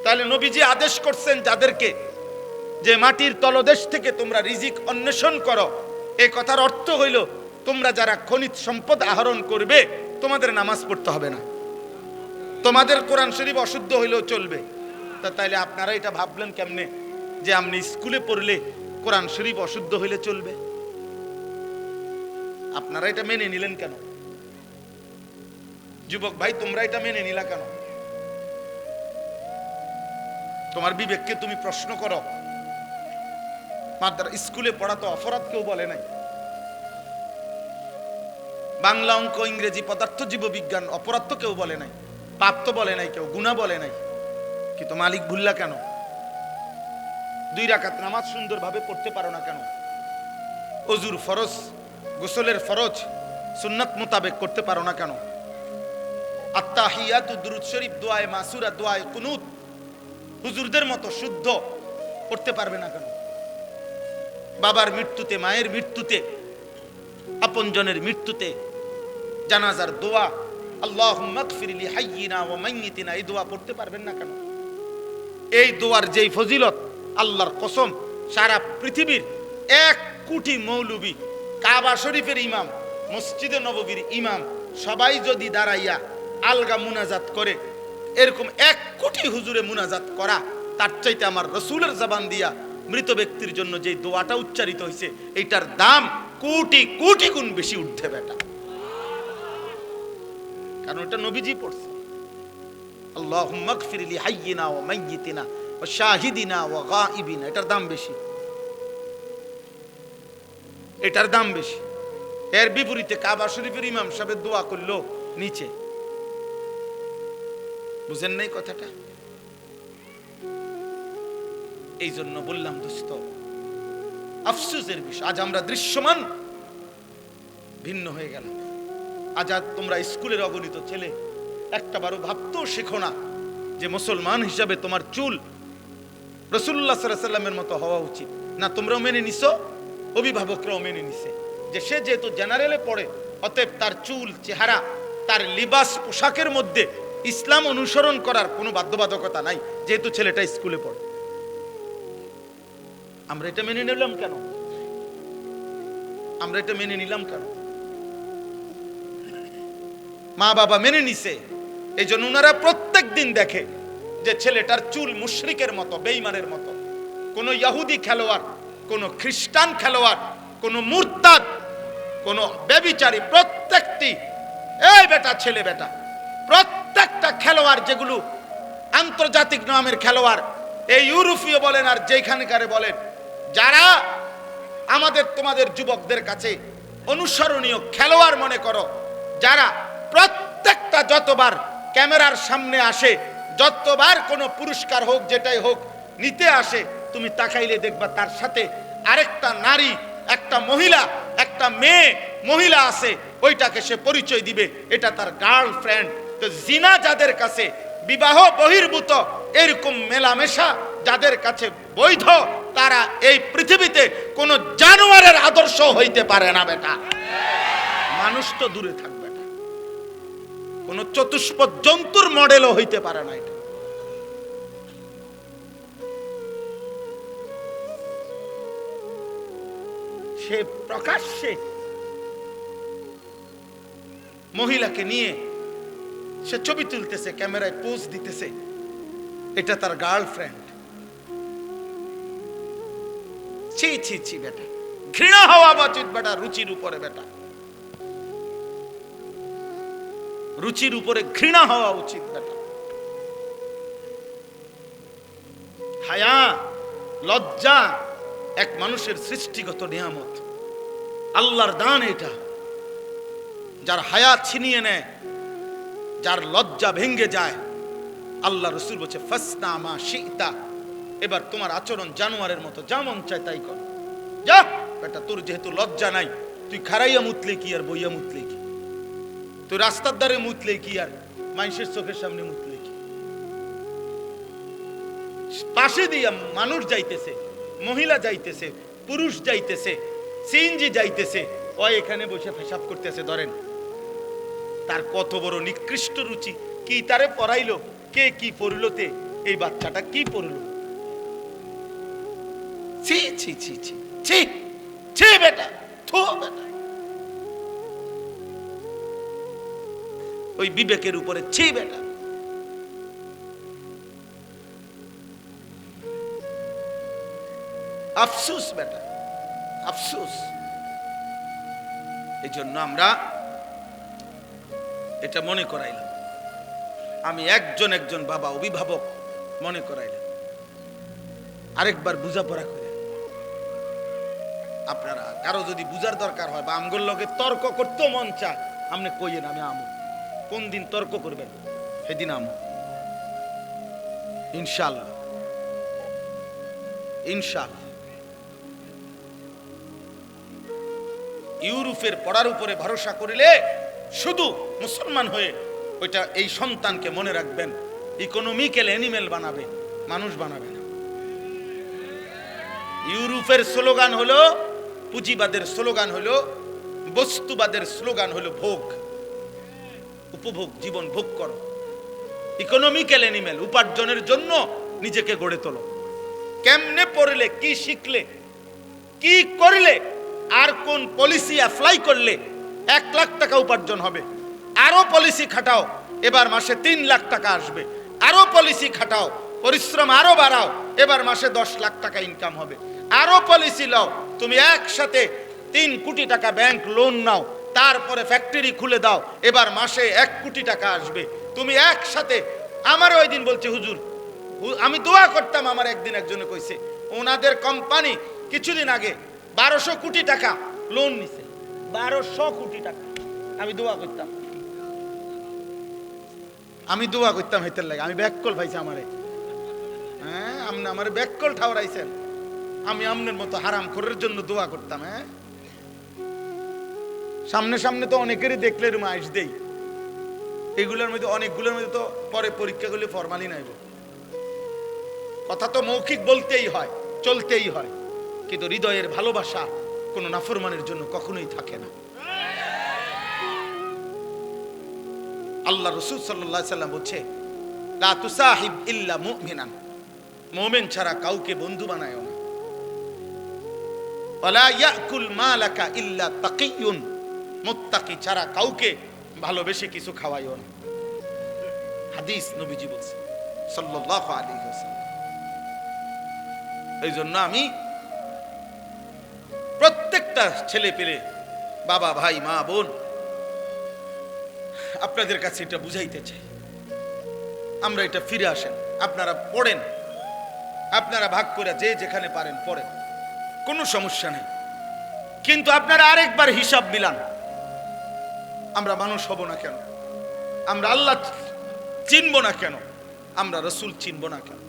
তাহলে নবীজি আদেশ করছেন যাদেরকে যে মাটির তলদেশ থেকে তোমরা রিজিক অন্বেষণ করো, এই কথার অর্থ হইল তোমরা যারা খনিজ সম্পদ আহরণ করবে তোমাদের নামাজ পড়তে হবে না, তোমাদের কোরআন শরীফ অশুদ্ধ হইলেও চলবে। তাইলে আপনারা এটা ভাবলেন কেমনে যে আপনি স্কুলে পড়লে কোরআন শরীফ অশুদ্ধ হইলে চলবে? আপনারা এটা মেনে নিলেন কেন? যুবক ভাই, তোমরা এটা মেনে নিলা কেন? তোমার বিবেককে তুমি প্রশ্ন করো। স্কুলে পড়া তো অপরাধ কেউ বলে নাই। বাংলা, অঙ্ক, ইংরেজি, পদার্থ, জীববিজ্ঞান অপরাধ তো কেউ বলে নাই, পাপ তো বলে নাই কেউ, গুনাহ বলে নাই। কিন্তু মালিক ভুললা কেন? 2 রাকাত নামাজ সুন্দরভাবে পড়তে পারো না কেন? ওযুর ফরজ, গোসলের ফরজ সুন্নাত মোতাবেক করতে পারো না কেন? আত্তাহিয়াতু, দুরূদ শরীফ, দোয়ায়ে মাসুরা, দোয়ায়ে কুনুত হুজুরদের মতো শুদ্ধ পড়তে পারবে না কেন? বাবার মৃত্যুতে, মায়ের মৃত্যুতে, আপনজনের মৃত্যুতে জানাজার দোয়া আল্লাহুম্মা গফির লি হাইয়িনা ওয়া মাইয়িতিনা, এই দোয়া পড়তে পারবেন না কেন? এই দোয়ার যেই ফজিলত, আল্লাহর কসম সারা পৃথিবীর 1 কোটি মৌলবী, কাবা শরীফের ইমাম, মসজিদে নববীর ইমাম, সবাই যদি দাঁড়াইয়া আলগা মুনাজাত করে, এরকম 1 কোটি হুজুরে মুনাজাত করা, তার চাইতে আমার রাসূলের জবান দিয়া মৃত ব্যক্তির জন্য যে দোয়াটা উচ্চারিত হয়েছে, এইটার দাম কোটি কোটি গুণ বেশি উঠবে বেটা। কারণ এটা নবীজি পড়ছে, আল্লাহুম্মা গফির লি হাইয়িনা ওয়া মাইয়িতিনা ওয়া শাহিদিনা ওয়া গায়িবিনা, এটার দাম বেশি, এটার দাম বেশি। এর বিপরীতে কাবা শরীফের ইমাম সাহেব দোয়া করলো নিচে। বুঝেন নাই কথাটা? এই জন্য বললাম দোস্ত, আফসোসের বিষয় আজ আমরা দৃশ্যমান ভিন্ন হয়ে গেল। আজ তোমরা স্কুলের অগণিত ছেলে একটাবারও ভাবতেও শেখো না যে মুসলমান হিসাবে তোমার চুল রাসূলুল্লাহ সাল্লাল্লাহু আলাইহি ওয়াসাল্লামের মতো হওয়া উচিত না। তোমরাও মেনে নিছো, অভিভাবকরাও মেনে নিছে যে সে যেহেতু জেনারেলে পড়ে, অতএব তার চুল, চেহারা, তার লিবাস, পোশাকের মধ্যে ইসলাম অনুসরণ করার কোনো বাধ্যবাধকতা নাই, যেহেতু ছেলেটা স্কুলে পড়ে। আমরা এটা মেনে নিলাম কেন? আমরা এটা মেনে নিলাম কেন? মা বাবা মেনে নিছে, এই জন্য ওনারা প্রত্যেক দিন দেখে যে ছেলেটার চুল মুশরিকের মতো, বেঈমানের মতো। কোন ইহুদি খেলোয়াড়, কোন খ্রিস্টান খেলোয়াড়, কোন মুরতাদ, কোন ব্যভিচারী, প্রত্যেকটি এই বেটা ছেলে বেটা প্রত্যেকটা খেলোয়াড় যেগুলো আন্তর্জাতিক নামের খেলোয়াড়, এই ইউরোপীয় বলেন আর যেখানকারে বলেন, যারা আমাদের তোমাদের যুবকদের কাছে অনুসরণীয় খেলোয়াড় মনে করো, যারা প্রত্যেকটা যতবার ক্যামেরার সামনে আসে, যতবার কোনো পুরস্কার হোক যেটাই হোক নিতে আসে, তুমি তাকাইলে দেখবা তার সাথে আরেকটা নারী, একটা মহিলা, একটা মেয়ে মহিলা আছে, ওইটাকে সে পরিচয় দিবে এটা তার গার্লফ্রেন্ড। তো জিনা যাদের কাছে বিবাহ বহির্ভূত এরকম মেলামেশা যাদের কাছে বৈধ, তারা এই পৃথিবীতে কোন জানোয়ারের আদর্শ হইতে পারে না বেটা। মানুষ তো দূরে থাকবে না, কোন চতুষ্পদ জন্তুর মডেলও হইতে পারে না এটা। সে প্রকাশ্যে মহিলাকে নিয়ে সে ছবি তুলতেছে, ক্যামেরায় পোজ দিতেছে, এটা তার গার্লফ্রেন্ড। ছি ছি ছি বেটা, ঘৃণা হওয়া উচিত বেটা রুচির উপরে। বেটা রুচির উপরে ঘৃণা হওয়া উচিত বেটা। হায়া, লজ্জা এক মানুষের সৃষ্টিগত নিয়ামত, আল্লাহর দান এটা। যার হায়া ছিনিয়ে নেয়, যার লজ্জা ভেঙ্গে যায়, আল্লাহ রসুল বলছে ফাসনা মা শিতা, এবার তোমার আচরণ জানোয়ারের মতো, যেমন চায় তাই কর। যা বেটা, তোর যেহেতু লজ্জা নাই, তুই খারাইয়া মুতলে কি আর বইয়া মুতলে কি, তুই রাস্তার ধারে মুতলে কি আর মানুষের চোখের সামনে মুতলে কি। পাশে দিয়া মানুষ যাইতেছে, মহিলা যাইতেছে, পুরুষ যাইতেছে, সিএনজি যাইতেছে, ও এখানে বসে পেশাব করতেছে। ধরেন তার কত বড় নিকৃষ্ট রুচি, কি তারে পড়াইলো, কে কি পড়লো, তে এই বাচ্চাটা কি পড়লো। ছি ছি ছি ছি ছি ছি বেটা, থু বেটা, ওই বিবেকের উপরে ছি বেটা। আফসোস বেটা, আফসোস। এই জন্য আমরা এটা মনে করাইলাম, আমি একজন বাবা অভিভাবক মনে করাইলাম, আরেকবার বুঝাপড়া করে। আপনারা কারো যদি বুঝার দরকার হয় বা আমগোর লগে তর্ক করতে মন চায়, আপনি কইয়েন, আমি আমু। কোন দিন তর্ক করবেন সেদিন আমু, ইনশাআল্লাহ ইনশাআল্লাহ। ইউরোপের পড়ার উপরে ভরসা করিলে শুধু মুসলমান হয়ে ওইটা, এই সন্তানকে মনে রাখবেন ইকোনমিক্যাল অ্যানিমেল বানাবে, মানুষ বানাবে না। ইউরোপের স্লোগান হলো, পুঁজিবাদের স্লোগান হলো, বস্তুবাদের স্লোগান হলো ভোগ, উপভোগ, জীবন ভোগ করো। ইকোনমিক্যাল অ্যানিমেল, উপার্জনের জন্য নিজেকে গড়ে তোলো। কেমনে পড়লে, কি শিখলে, কি করলে, আর কোন পলিসি অ্যাপ্লাই করলে 1 লাখ টাকা উপার্জন হবে, আরো পলিসি খাটাও, এবার মাসে 3 লাখ টাকা আসবে, আরো পলিসি খাটাও, পরিশ্রম আরো বাড়াও, এবার মাসে 10 লাখ টাকা ইনকাম হবে, আরো পলিসি লাও, তুমি একসাথে 3 কোটি টাকা ব্যাংক লোন নাও, তারপরে ফ্যাক্টরি খুলে দাও, এবার মাসে 1 কোটি টাকা আসবে। তুমি একসাথে, আমার ওই দিন বলছে হুজুর, আমি দোয়া করতাম, আমার একদিন একজনে কইছে ওনাদের কোম্পানি কিছুদিন আগে 1200 কোটি টাকা লোন নিছে, 1200 কোটি টাকা। আমি দোয়া করতাম, হেতের লাগে, আমি ব্যাককল পাইছি আমারে। হ্যাঁ, আপনি আমার ব্যাককল ঠাউরাইছেন, আমি আপনার মতো হারাম খোরের জন্য দোয়া করতাম। হ্যাঁ, সামনে সামনে তো অনেকেরই দেখলে রুম আইস দেই, এগুলোর মধ্যে অনেকগুলোর মধ্যে তো পরে পরীক্ষাগুলি ফরমালি নাইব। কথা তো মৌখিক বলতেই হয়, চলতেই হয়, কিন্তু হৃদয়ের ভালোবাসা কোনো নাফরমানের জন্য কখনোই থাকে না। আল্লাহ রাসূল সাল্লাল্লাহু আলাইহি সাল্লাম বলছে, লা তুসাহিব ইল্লা মুমিনান, মুমিন ছাড়া কাউকে বন্ধু বানায়ও না। ওয়ালা ইয়াকুল মালাকা ইল্লা তাকিয়ুন, মুত্তাকি ছাড়া কাউকে ভালোবেসে কিছু খাওয়াইও না। হাদিস নবীজি বলছে সাল্লাল্লাহু আলাইহি ওয়াসাল্লাম। এই জন্য আমি প্রত্যেকটা ছেলে পেলে, বাবা, ভাই, মা, বোন, আপনাদের কাছে এটা বুঝাইতে চাই, আমরা এটা ফিরে আসেন, আপনারা পড়েন, আপনারা ভাগ করে যে যেখানে পারেন পড়েন, কোনো সমস্যা নেই। কিন্তু আপনারা আরেকবার হিসাব মিলান, আমরা মানুষ হব না কেন? আমরা আল্লাহ চিনব না কেন? আমরা রসুল চিনব না কেন?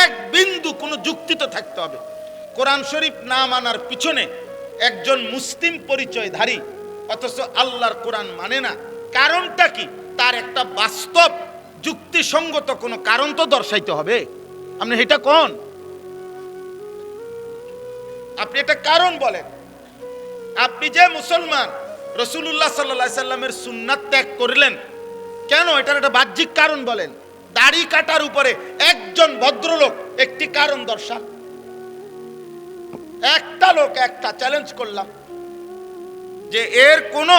এক বিন্দু কোনো যুক্তি তো থাকতে হবে। কোরআন শরীফ না মানার পিছনে একজন মুসলিম পরিচয়ধারী অথচ আল্লাহর কোরআন মানে না, কারণটা কি? তার একটা বাস্তব যুক্তিসঙ্গত কোনো কারণ তো দর্শাইতে হবে। আপনি এটা কোন, আপনি এটা কারণ বলেন। আপনি যে মুসলমান, রাসূলুল্লাহ সাল্লাল্লাহু আলাইহি সাল্লামের সুন্নাত ত্যাগ করলেন কেন? এটার একটা বাহ্যিক কারণ বলেন। দাড়ি কাটার উপরে একজন ভদ্রলোক একটি কারণ দর্শান। একটা লোক, একটা চ্যালেঞ্জ করলাম যে এর কোনো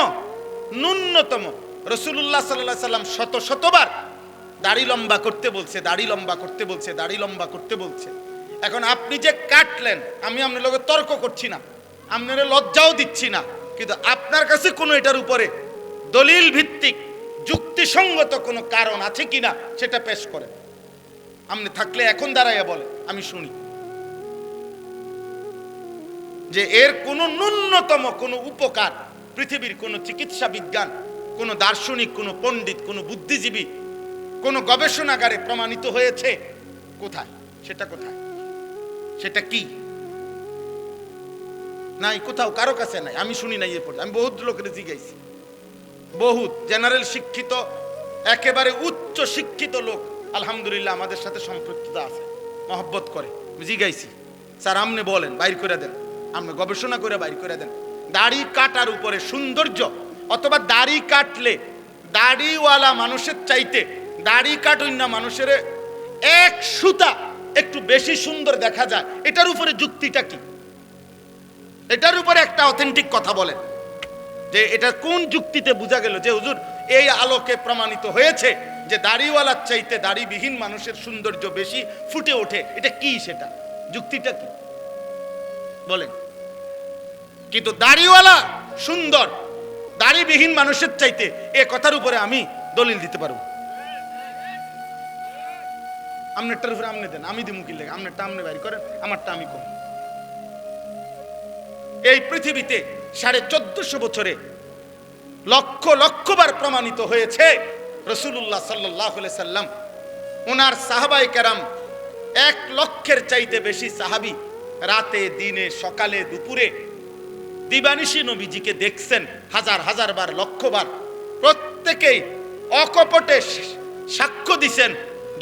ন্যূনতম, রাসূলুল্লাহ সাল্লাল্লাহু আলাইহি সাল্লাম শত শতবার দাড়ি লম্বা করতে বলছে, দাড়ি লম্বা করতে বলছে, দাড়ি লম্বা করতে বলছে। এখন আপনি যে কাটলেন, আমি আপনার লগে তর্ক করছি না, আপনার লজ্জাও দিচ্ছি না, কিন্তু আপনার কাছে কোনো এটার উপরে দলিল ভিত্তিক যুক্তিসঙ্গত কোনো কারণ আছে কিনা সেটা পেশ করেন। আপনি থাকলে এখন দাঁড়াইয়া বলে, আমি শুনি যে এর কোনো ন্যূনতম কোনো উপকার পৃথিবীর কোনো চিকিৎসা বিজ্ঞান, কোনো দার্শনিক, কোনো পণ্ডিত, কোনো বুদ্ধিজীবী, কোনো গবেষণাগারে প্রমাণিত হয়েছে? কোথায় সেটা? কোথায় সেটা? কি নাই, কোথাও কারো কাছে নাই, আমি শুনি নাই এ পর্যন্ত। আমি বহুত লোকের জিজ্ঞাসি, বহুত জেনারেল শিক্ষিত, একেবারে উচ্চ শিক্ষিত লোক আলহামদুলিল্লাহ আমাদের সাথে সম্পৃক্ত আছে, মহব্বত করে, জিজ্ঞাসি, স্যার আপনি বলেন, বাইর করে দেন, আপনি গবেষণা করে বাইর করে দেন, দাড়ি কাটার উপরে সৌন্দর্য, অথবা দাড়ি কাটলে দাড়িওয়ালা মানুষের চাইতে দাড়ি কাটুন না মানুষের এক সুতা একটু বেশি সুন্দর দেখা যায়, এটার উপরে যুক্তিটা কি? এটার উপরে একটা অথেন্টিক কথা বলেন যে এটা কোন যুক্তিতে বোঝা গেল যে হুজুর এই আলোকে প্রমাণিত হয়েছে যে দাড়িওয়ালার চাইতে দাড়িবিহীন মানুষের সৌন্দর্য বেশি ফুটে ওঠে। এটা কি? সেটা যুক্তিটা কি বলেন? কিন্তু দাড়িওয়ালা সুন্দর দাড়িবিহীন মানুষের চাইতে, এ কথার উপরে আমি দলিল দিতে পারবো। আপনারটার উপরে আপনি দেন, আমি দিই মুখির লেগে, আপনারটা আপনি বাইর করেন, আমারটা আমি করি। এই পৃথিবীতে 1450 বছরে লক্ষ লক্ষবার প্রমাণিত হয়েছে রাসূলুল্লাহ সাল্লাল্লাহু আলাইহি সাল্লাম, ওনার সাহাবায়ে কেরাম 1 লক্ষের চাইতে বেশি সাহাবী রাতে, দিনে, সকালে, দুপুরে, দিবানিশি নবীজিকে দেখছেন হাজার হাজার বার, লক্ষবার। প্রত্যেকেই অকপটে সাক্ষ্য দিছেন,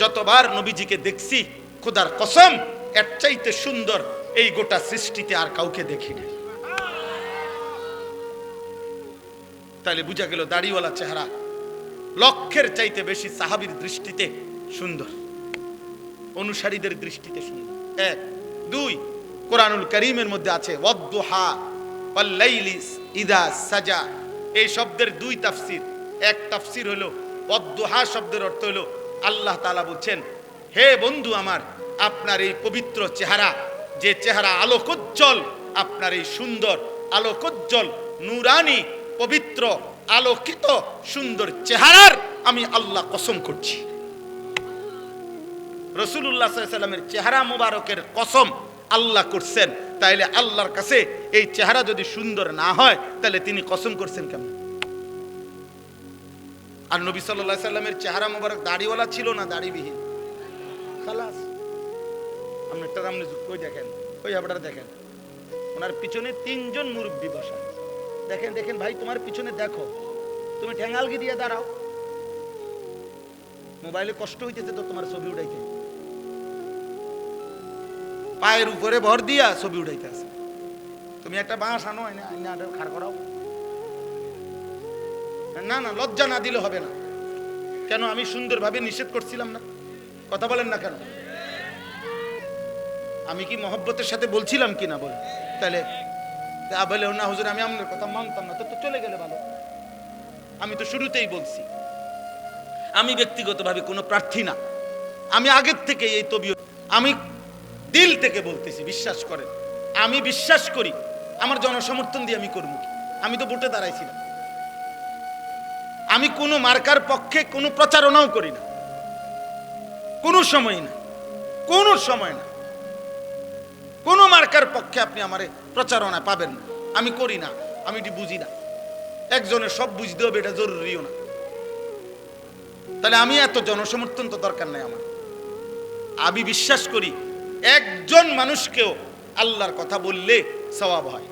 যতবার নবীজিকে দেখছি খোদার কসম এর চাইতে সুন্দর এই গোটা সৃষ্টিতে আর কাউকে দেখি নাই। তাহলে বুঝা গেল দাড়িওয়ালা চেহারা লক্ষের চাইতে বেশি সাহাবীর দৃষ্টিতে সুন্দর, অনুসারীদের দৃষ্টিতে সুন্দর। 1 2 কোরআনুল কারীমের মধ্যে আছে ওয়াদ-দুহা ওয়াল-লাইলি ইযা সাজা, এই শব্দের 2 তাফসীর। এক তাফসীর হলো ওয়াদ-দুহা শব্দের অর্থ হলো আল্লাহ তাআলা বলছেন, হে বন্ধু আমার, আপনার এই পবিত্র চেহারা, যে চেহারা আলোকোজ্জ্বল, আপনার এই সুন্দর আলোকোজ্জ্বল নূরানি পবিত্র আলোকিত সুন্দর চেহারার আমি আল্লাহ কসম করছি। রাসূলুল্লাহ সাল্লাল্লাহু আলাইহি সাল্লামের চেহারা মোবারকের কসম আল্লাহ করছেন। তাইলে আল্লাহর কাছে এই চেহারা যদি সুন্দর না হয় তাহলে তিনি কসম করছেন কেমন? আর নবী সাল্লাল্লাহু আলাইহি সাল্লামের চেহারা মোবারক দাড়িওয়ালা ছিল না দাড়িবিহীন? খালাস। আপনারটা আপনি কই দেখেন, কই আপনারা দেখেন, ওনার পিছনে 3 জন মুরব্বি বসা। দেখেন দেখেন ভাই, তোমার পিছনে দেখো, তুমি ঠ্যাঙ্গালগি দিয়ে দাঁড়াও, মোবাইলে কষ্ট হইতেছে তো তোমার ছবি উঠাইতে, পায়ের উপরে ভর দিয়া ছবি উঠাইতে আছে। তুমি একটা বাঁশ আনো, আইনা খাড় করাও। না না, লজ্জা না দিলে হবে না। কেন? আমি সুন্দরভাবে নিষেধ করছিলাম না? কথা বলেন না কেন? আমি কি মহব্বতের সাথে বলছিলাম কি না? বলে তাহলে বলে না হুজুর আমি আপনার কথা মানতাম না, তো চলে গেলে ভালো। আমি তো শুরুতেই বলছি, আমি ব্যক্তিগতভাবে কোনো প্রার্থী না। আমি আগের থেকে এই তবিয়ত, আমি দিল থেকে বলতেছি, বিশ্বাস করেন। আমি বিশ্বাস করি আমার জনসমর্থন দিয়ে আমি করবো কি? আমি তো ভোটে দাঁড়াইছিলাম। আমি কোনো মার্কার পক্ষে কোনো প্রচারণাও করি না, কোনো সময় না, কোনো সময় না। কোনো মার্কার পক্ষে আপনি আমার প্রচারণা পাবেন না, আমি করি না, আমি এটি বুঝি না। একজনের সব বুঝতে হবে এটা জরুরিও না। তাহলে আমি এত জনসমর্থন তো দরকার নাই আমার। আমি বিশ্বাস করি একজন মানুষকেও আল্লাহর কথা বললে সওয়াব হয়।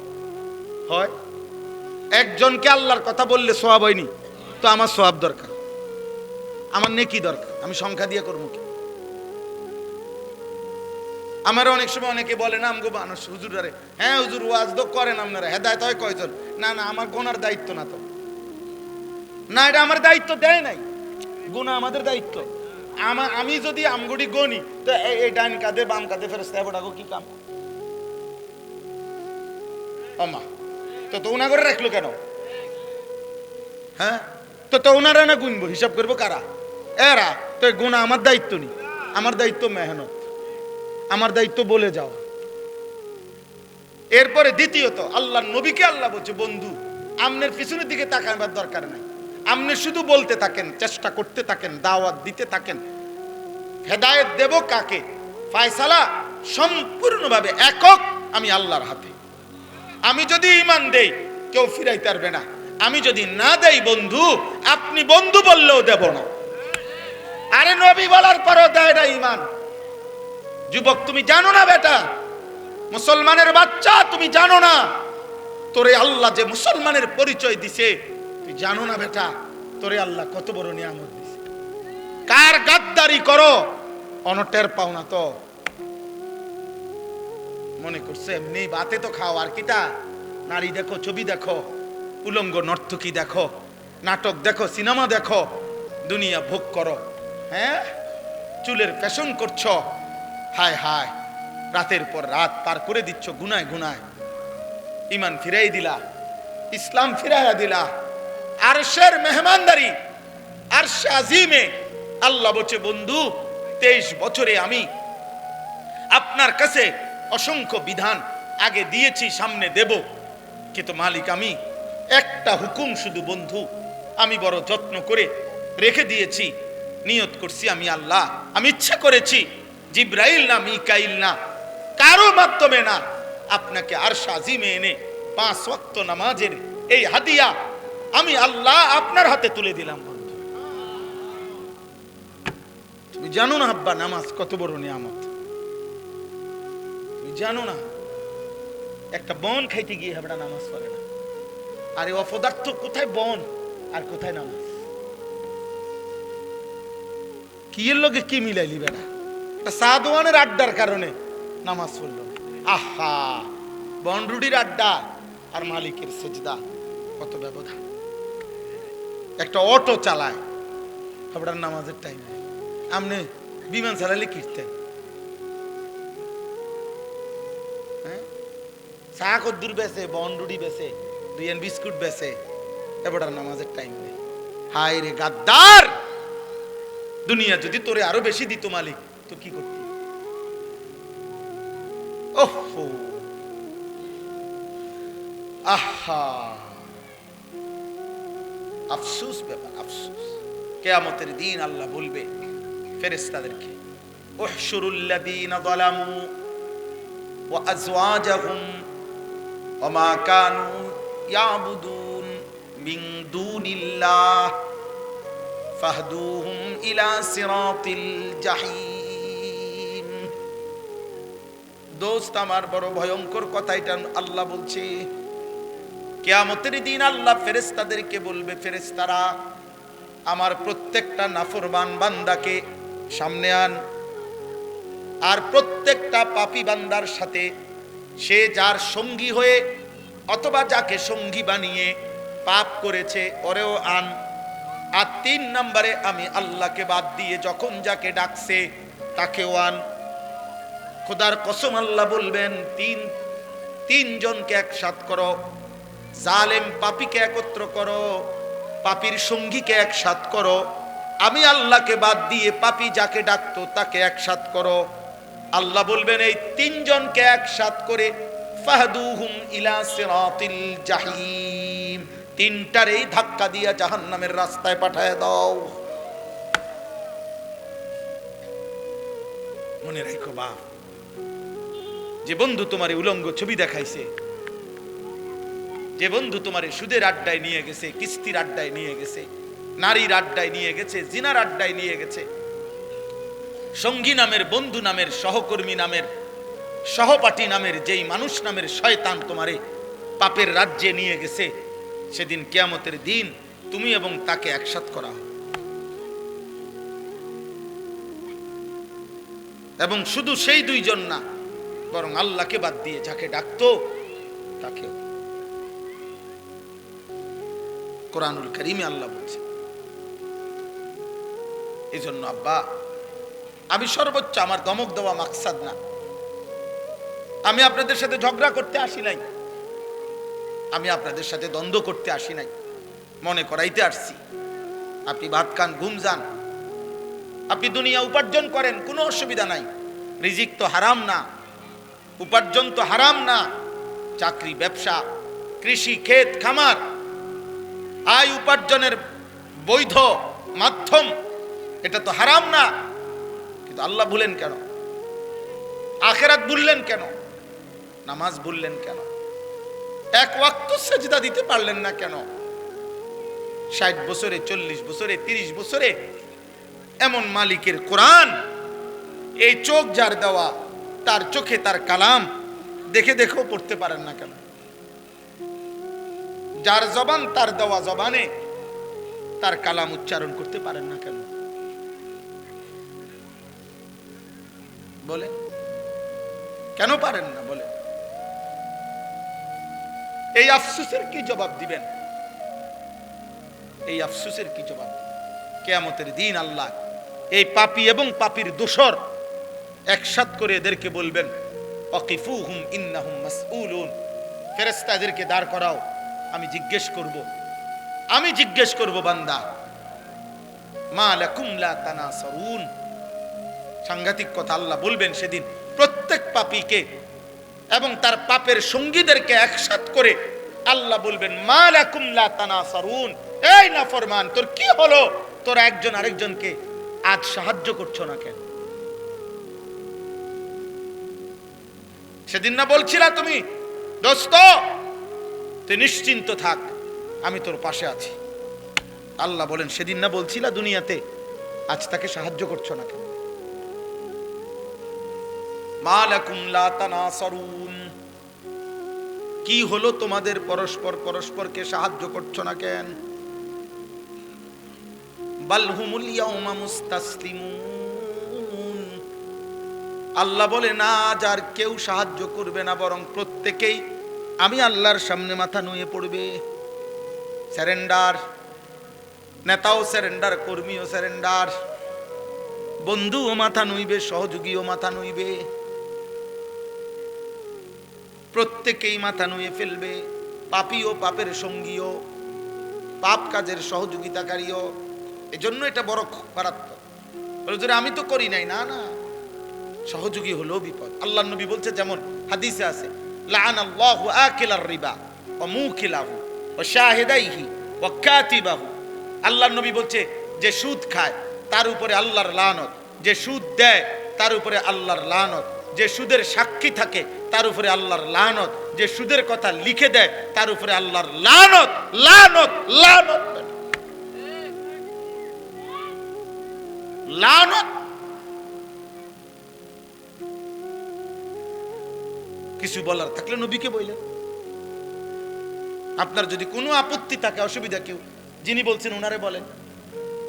হয় একজনকে আল্লাহর কথা বললে সওয়াব হয়নি, তো আমার সওয়াব দরকার, আমার নেকি দরকার। আমি সংখ্যা দিয়ে করবো কি? আমার অনেক সময় অনেকে বলে না আমগো মানুষ হুজুরারে, হ্যাঁ হুজুর ওয়াজ তো করেন আপনারা, হেদায়েত হয় কয়জন? না না, আমার গোনার দায়িত্ব না, তো না, এটা আমার দায়িত্ব দেয় নাই। গুনাহ আমাদের দায়িত্ব। আমি যদি আমগুড়ি গনি, তো এই ডান কাঁধে বাম কাঁধে ফেরেশতা ডাকো কি কাম? আমা তো উনা করে রাখলো কেন? হ্যাঁ, তো ওনারা না গুনবো, হিসাব করবো কারা? এরা। তো গুনাহ আমার দায়িত্ব নেই, আমার দায়িত্ব মেহনত, আমার দায়িত্ব বলে যাও। এরপরে দ্বিতীয়ত, আল্লাহর নবীকে আল্লাহ বলছে, বন্ধু আমনের পিছনের দিকে তাকাবার দরকার নাই, আপনি শুধু বলতে থাকেন, চেষ্টা করতে থাকেন, দাওয়াত দিতে থাকেন। হেদায়েত দেব কাকে? ফয়সালা সম্পূর্ণভাবে একক আমি আল্লাহর হাতে। আমি যদি ঈমান দেই কেউ ফিরাইতে পারবে না, আমি যদি না দেই বন্ধু, আপনি বন্ধু বললেও দেব না। আরে নবী বলার পরও দেয় না ঈমান। যুবক তুমি জানো না বেটা, মুসলমানের বাচ্চা তুমি জানো না তোরে আল্লাহ যে মুসলমানের পরিচয় দিছে, তুই জানো না বেটা তোরে আল্লাহ কত বড় নিয়ামত দিছে। কার গাদ্দারি করো অনটের পাও না, তো মনে করছে এমনি বাতে তো খাও, আর কিটা? নারী দেখো, ছবি দেখো, উলঙ্গ নর্তকী দেখো, নাটক দেখো, সিনেমা দেখো, দুনিয়া ভোগ করো। হ্যাঁ, চুলের ফ্যাশন করছো, হায় হায়, রাতের পর রাত পার করে দিচ্ছ গুনায় গুনায়। ঈমান ফিরাই দিলা, ইসলাম ফিরাইয়া দিলা। আরশের মেহমানদারি, আরশে আজিমে আল্লাহ বলছে, বন্ধু 23 বছরে আমি আপনার কাছে অসংখ্য বিধান আগে দিয়েছি, সামনে দেব, কিন্তু মালিক আমি একটা হুকুম শুধু বন্ধু আমি বড় যত্ন করে রেখে দিয়েছি। নিয়ত করছি আমি আল্লাহ, আমি ইচ্ছা করেছি জিব্রাইল না মিকাইল না কারো মাধ্যমে না, আপনাকে আরশ আজিমে এনে 5 ওয়াক্ত নামাজের এই হাদিয়া আমি আল্লাহ আপনার হাতে তুলে দিলাম। বন্ধু তুমি জানো না আব্বা নামাজ কত বড় নিয়ামত? তুমি জানো না একটা বন খাইতে গিয়ে হাবড়া নামাজ পড়ে না। আরে অপদার্থ, কোথায় বন আর কোথায় নামাজ? কি এর লগে কি মিলাইলি বেটা? চা দোয়ানের আড্ডার কারণে নামাজ পড়লো। আহা, বনরুডির আড্ডা আর মালিকের সেজদা, কত ব্যবধান। একটা অটো চালায়, আপনার নামাজের টাইম নেই। আপনি বিমান চালালে কিরতেন? হ্যাঁ, চা কদ্দুর বেছে, বনরুডি বেছে, 2 বিস্কুট বেছে, এবার নামাজের টাইম নেই। হায় রে গাদ্দার! দুনিয়া যদি তোরে আরো বেশি দিত মালিক, তো কি করতি? ওহো, আহা, আফসোস ব্যাপার, আফসোস। কিয়ামতের দিন আল্লাহ বলবে ফেরেশতাদেরকে, উহশুরুল্লাযীনা যালামু ওয়া আযওয়াজাহুম ওয়া মা কানু ইয়াবুদুন মিন দুনিল্লাহ ফাহদুহুম ইলা সিরাতিল জাহিম। দোস্ত আমার, বড় ভয়ঙ্কর কথা এটা আল্লাহ বলছে। কিয়ামতের দিন আল্লাহ ফেরেশতাদেরকে বলবে, ফেরেশতারা আমার প্রত্যেকটা নাফরমান বান্দাকে সামনে আন, আর প্রত্যেকটা পাপী বান্দার সাথে সে যার সঙ্গী হয়ে অথবা যাকে সঙ্গী বানিয়ে পাপ করেছে ওরেও আন। আর 3 নম্বরে আমি আল্লাহকে বাদ দিয়ে যখন যাকে ডাকছে তাকেও আন। খোদার কসম আল্লাহ বলবেন, তিন জনকে একসাথ করো, জালেম পাপীকে একত্র করো, পাপীর সঙ্গীকে একসাথ করো, আমি আল্লাহকে বাদ দিয়ে পাপী যাকে ডাকতো তাকে একসাথ করো। আল্লাহ বলবেন এই তিনজনকে একসাথ করে ফাহদুহুম ইলা সিরাতিল জাহিম, তিনটারেই ধাক্কা দিয়া জাহান্নামের রাস্তায় পাঠায় দাও। মনে রাখো বাপ, যে বন্ধু তোমার উলঙ্গ ছবি দেখাইছে, যে বন্ধু তোমার সুদের আড্ডায় নিয়ে গেছে, কিস্তির আড্ডায় নিয়ে গেছে, নারীর আড্ডায় নিয়ে গেছে, জিনার আড্ডায় নিয়ে গেছে, সঙ্গী নামের, বন্ধু নামের, সহকর্মী নামের, সহপাঠী নামের যেই মানুষ নামের শয়তান তোমারে পাপের রাজ্যে নিয়ে গেছে, সেদিন কিয়ামতের দিন তুমি এবং তাকে একসাথ করা হবে। এবং শুধু সেই দুইজন না, বরং আল্লাহকে বাদ দিয়ে যাকে ডাকতো তাকেও। কোরআনুল কারীমে আল্লাহ বলছে। এই জন্য আব্বা, আমি সর্বোচ্চ, আমার ধমক দেওয়া মাকসাদ না, আমি আপনাদের সাথে ঝগড়া করতে আসি নাই, আমি আপনাদের সাথে দ্বন্দ্ব করতে আসি নাই, মনে করাইতে আসছি। আপনি ভাত খান, ঘুম যান, আপনি দুনিয়া উপার্জন করেন, কোনো অসুবিধা নাই, রিজিক তো হারাম না, উপার্জন তো হারাম না, চাকরি, ব্যবসা, কৃষি, ক্ষেত খামার, আয় উপার্জনের বৈধ মাধ্যম, এটা তো হারাম না। কিন্তু আল্লাহ ভুলেন কেন? আখিরাত ভুললেন কেন? নামাজ ভুললেন কেন? এক ওয়াক্ত সেজদা দিতে পারলেন না কেন? 60 বছরে, 40 বছরে, 30 বছরে এমন মালিকের কোরআন, এই চোখ যার দেওয়া, তার চোখে তার কালাম দেখে দেখেও পড়তে পারেন না কেন? যার জবান, তার দেওয়া জবানে তার কালাম উচ্চারণ করতে পারেন না কেন? বলেন কেন পারেন না? বলেন। এই আফসোসের কি জবাব দিবেন? এই আফসোসের কি জবাব? কিয়ামতের দিন আল্লাহ এই পাপী এবং পাপীর দোসর একসাথ করে এদেরকে বলবেন, ওয়াকিফুহুম ইন্নাহুম মাসউলুন, ফেরেশতা এদেরকে দাঁড় করাও, আমি জিজ্ঞেস করব, আমি জিজ্ঞেস করব, বান্দা মা লাকুম লা তানাসারুন। সাংঘাতিক কথা আল্লাহ বলবেন সেদিন প্রত্যেক পাপীকে এবং তার পাপের সঙ্গীদেরকে একসাথ করে আল্লাহ বলবেন, মা লাকুম লা তানাসারুন, এই নাফরমান, তোর কি হলো? তোরা একজন আরেকজনকে আজ সাহায্য করছো না কেন? সেদিন না বলছিলা তুমি, দোস্ত তুই নিশ্চিন্ত থাক, আমি তোর পাশে আছি। আল্লাহ বলেন, সেদিন না বলছিলা দুনিয়াতে, আজ তাকে সাহায্য করছো না কেন? মা লাকুম লা তানাসারুন, কি হলো তোমাদের? পরস্পর পরস্পরকে সাহায্য করছো না কেন? বাল হুমুল ইয়াউমা মুস্তাসলিমুন, আল্লাহ বলে না, যার কেউ সাহায্য করবে না, বরং প্রত্যেকেই আমি আল্লাহর সামনে মাথা নুয়ে পড়বে। স্যারেন্ডার, নেতাও স্যারেন্ডার, কর্মীও স্যারেন্ডার, বন্ধুও মাথা নুইবে, সহযোগীও মাথা নুইবে, প্রত্যেকেই মাথা নুয়ে ফেলবে। পাপীও পাপের সঙ্গীও, পাপ কাজের সহযোগিতাকারীও। এজন্য এটা বড় মারাত্মক। আমি তো করি নাই, না না, সহযোগী হলো বিপদ। আল্লাহ নবী বলছে, যেমন হাদিসে আছে, লাআনাল্লাহু আকিলার রিবা ওয়া মুকিলাহু ওয়া শাহিদাইহি ওয়া কাতিবাহু। আল্লাহ নবী বলছে, যে সুদ খায় তার উপরে আল্লাহর লানত, যে সুদ দেয় তার উপরে আল্লাহর লানত, যে সুদের সাক্ষী থাকে তার উপরে আল্লাহর লানত, যে সুদের কথা লিখে দেয় তার উপরে আল্লাহর লানত। লানত, লানত, লানত। কিছু বলার থাকলে নবীকে বললেন। আপনার যদি কোনো আপত্তি থাকে, অসুবিধা, কেউ যিনি বলছেন ওনারে বলেন,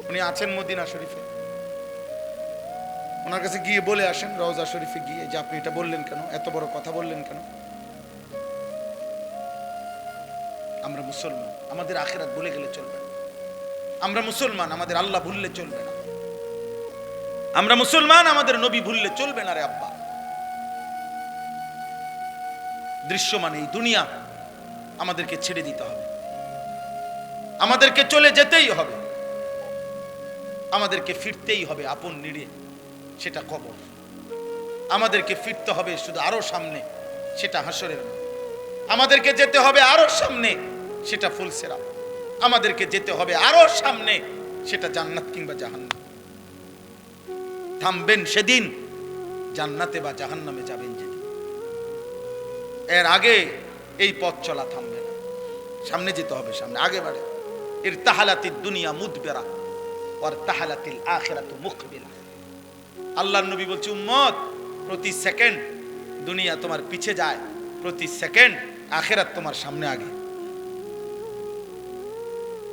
উনি আছেন মদিনা শরীফে, ওনার কাছে গিয়ে বলে আসেন, রওজা শরীফে গিয়ে, যে আপনি এটা বললেন কেন, এত বড় কথা বললেন কেন? আমরা মুসলমান, আমাদের আখিরাত ভুলে গেলে চলবে না। আমরা মুসলমান, আমাদের আল্লাহ ভুললে চলবে না। আমরা মুসলমান, আমাদের নবী ভুললে চলবে না রে আব্বা। দৃশ্যমান এই দুনিয়া আমাদেরকে ছেড়ে দিতে হবে। আমাদেরকে চলে যেতেই হবে, আমাদেরকে ফিরতেই হবে আপন নিড়ে, সেটা কবর। আমাদেরকে ফিরতে হবে শুধু আরো সামনে, সেটা হাসরের মাঠ। আমাদেরকে যেতে হবে আরো সামনে, সেটা ফুলসিরাত। আমাদেরকে যেতে হবে আরো সামনে, সেটা জান্নাত কিংবা জাহান্নাম। থামবেন সেদিন, জান্নাতে বা জাহান্নামে যাবেন যেদিন। এর আগে এই পথ চলা থামবে না, সামনে যেতে হবে, সামনে আগে বাড়ে। ইরতাহালাতিদ দুনিয়া মুদবিরা ওয়ার তাহালাতিল আখিরাতু মুকবিলা। আল্লাহর নবী বলছে, উম্মত, প্রতি সেকেন্ড দুনিয়া তোমার পিছে যায়, প্রতি সেকেন্ড আখিরাত তোমার সামনে আগে।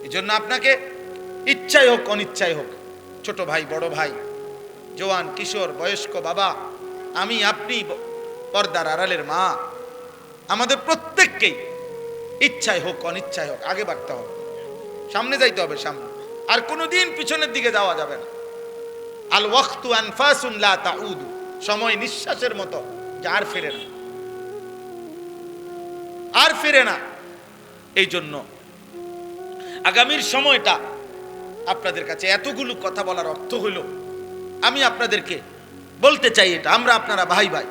এই জন্য আপনাকে ইচ্ছাই হোক অনিচ্ছাই হোক, ছোট ভাই বড় ভাই, জওয়ান কিশোর বয়স্ক বাবা, আমি আপনি, পর্দার আড়ালের মা, আমাদের প্রত্যেককেই ইচ্ছাই হোক অনিচ্ছাই হোক আগে বাড়তে হবে, সামনে যাইতে হবে, সামনে। আর কোনোদিন পিছনের দিকে যাওয়া যাবে না। আল ওয়াক্তু আনফাসুন লা তাউদু, সময় নিঃশ্বাসের মতো, যা আর ফিরে না, আর ফিরে না। এই জন্য আগামীর সময়টা আপনাদের কাছে এতগুলো কথা বলার অর্থ হইল, আমি আপনাদেরকে বলতে চাই এটা, আমরা আপনারা ভাই ভাই,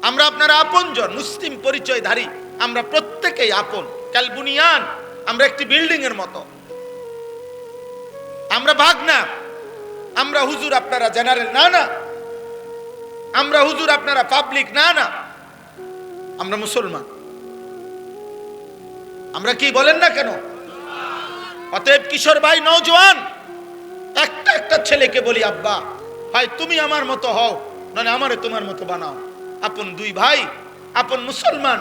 আমরা আপনারা আপনজন, মুসলিম পরিচয়ধারী, আমরা প্রত্যেকেই আপন। কাল বুনিয়ান, আমরা একটি বিল্ডিং এর মতো, আমরা ভাগ না। আমরা হুজুর আপনারা জেনারেল না, না আমরা হুজুর আপনারা পাবলিক না, না আমরা মুসলমান। আমরা কি বলেন না কেন? অতএব কিশোর ভাই, নওজোয়ান, একটা একটা ছেলেকে বলি, আব্বা ভাই তুমি আমার মতো হও, নয় আমারে তোমার মতো বানাও। আপন দুই ভাই, আপন মুসলমান,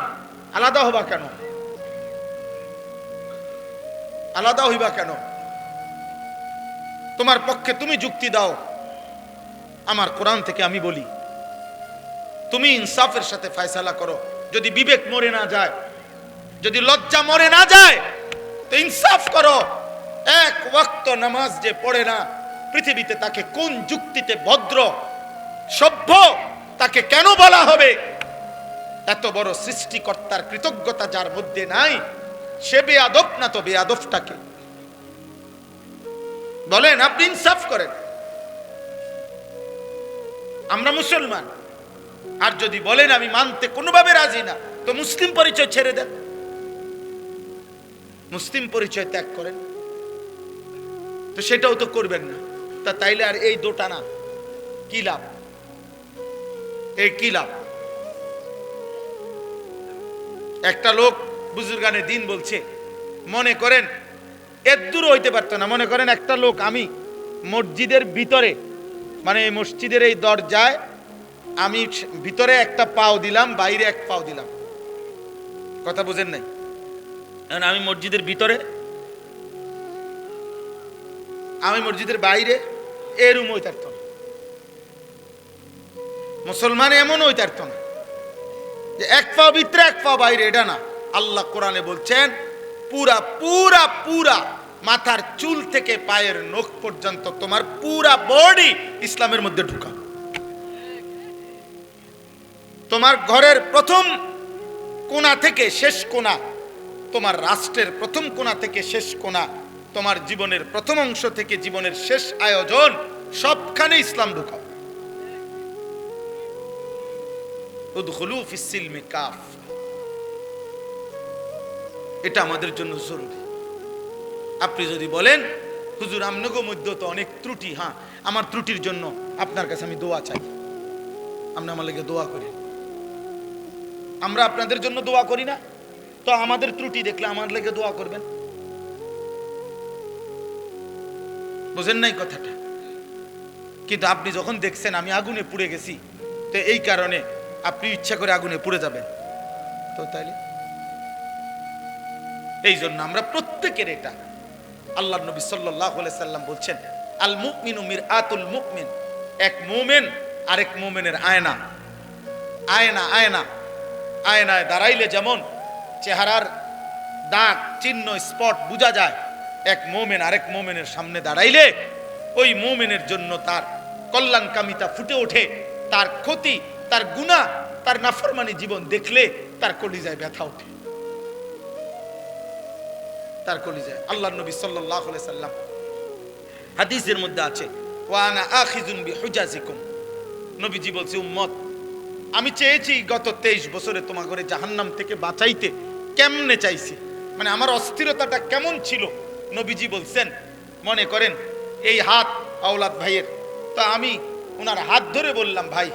আলাদা হবা কেন? আলাদা হইবা কেন? তোমার পক্ষে তুমি যুক্তি দাও, আমার কোরআন থেকে আমি বলি, তুমি ইনসাফের সাথে ফয়সালা করো। যদি বিবেক মরে না যায়, যদি লজ্জা মরে না যায়, তো ইনসাফ করো। এক ওয়াক্ত নামাজ যে পড়ে না পৃথিবীতে, তাকে কোন যুক্তিতে ভদ্র সভ্য তাকে কেন বলা হবে? এত বড় সৃষ্টিকর্তার কৃতজ্ঞতা যার মধ্যে নাই, সে বেয়াদব না তো বেয়াদবটাকে বলেন? আপনি ইনসাফ করেন। আমরা মুসলমান, আর যদি বলেন আমি মানতে কোনোভাবে রাজি না, তো মুসলিম পরিচয় ছেড়ে দেন, মুসলিম পরিচয় ত্যাগ করেন। তো সেটাও তো করবেন না, তা তাইলে আর এই দোটানা কি লাভ? এই কি লাভ? একটা লোক বুজুর্গানে দিন বলছে, মনে করেন এর দূর হইতে পারতো না, মনে করেন একটা লোক, আমি মসজিদের ভিতরে, মানে মসজিদের এই দরজায় আমি ভিতরে একটা পাও দিলাম, বাইরে এক পাও দিলাম, কথা বুঝেন নাই? আমি মসজিদের ভিতরে, আমি মসজিদের বাইরে, এরম হইতে পারত না। মুসলমান এমন হইতে পারত না যে এক পাও ভিতরে এক পাও বাইরে, এটা না। আল্লাহ কোরআনে বলছেন, পুরা পুরা পুরা মাথার চুল থেকে পায়ের নখ পর্যন্ত তোমার পুরা বডি ইসলামের মধ্যে ঢুকা। তোমার ঘরের প্রথম কোণা থেকে শেষ কোণা, তোমার রাষ্ট্রের প্রথম কোণা থেকে শেষ কোণা, তোমার জীবনের প্রথম অংশ থেকে জীবনের শেষ আয়োজন, সবখানে ইসলাম ঢুকাও। উদখুলু ফিস সিলমি কাফ, এটা আমাদের জন্য জরুরি। আপনি যদি বলেন হুজুর আমনগো মধ্যে তো অনেক ত্রুটি, হ্যাঁ আমার ত্রুটির জন্য আপনার কাছে আমি দোয়া চাই, আপনি আমার লেগে দোয়া করেন। আমরা আপনাদের জন্য দোয়া করি না, তো আমাদের ত্রুটি দেখলে আমার লেগে দোয়া করবেন। বুঝেন নাই কথাটা? কিন্তু আপনি যখন দেখছেন আমি আগুনে পুড়ে গেছি, তো এই কারণে আপনি ইচ্ছা করে আগুনে পুড়ে যাবেন, তো তাইলে এই জন্য আমরা প্রত্যেকের এটা, আল্লাহ নবী সাল্লাল্লাহু আলাইহি সাল্লাম বলছেন, আল মুমিনু মিরআতুল মুমিন, এক মুমিন আরেক মুমিনের আয়না। আয়না আয়না আয়নায় দাঁড়াইলে যেমন চেহারার দাগ চিহ্ন স্পট বোঝা যায়, এক মুমিন আরেক মুমিনের সামনে দাঁড়াইলে ওই মুমিনের জন্য তার কল্যাণকামিতা ফুটে ওঠে, তার ক্ষতি, তার গুনাহ, তার নাফরমানি জীবন দেখলে তার কলিজায় ব্যথা ওঠে। তার কলিজায়। আল্লাহর নবী সাল্লাল্লাহু আলাইহি সাল্লাম হাদিসের মধ্যে আছে, ওয়া আনা আখিযুন বিহুজাজিকুম, নবীজি বলছে, উম্মত আমি চেয়েছি গত 23 বছরে তোমাকে করে জাহান্নাম থেকে বাঁচাইতে। কেমনে চাইছি মানে আমার অস্থিরতাটা কেমন ছিল। নবীজি বলছেন, মনে করেন এই হাত আওলাদ ভাইয়ের, তো আমি ওনার হাত ধরে বললাম, ভাই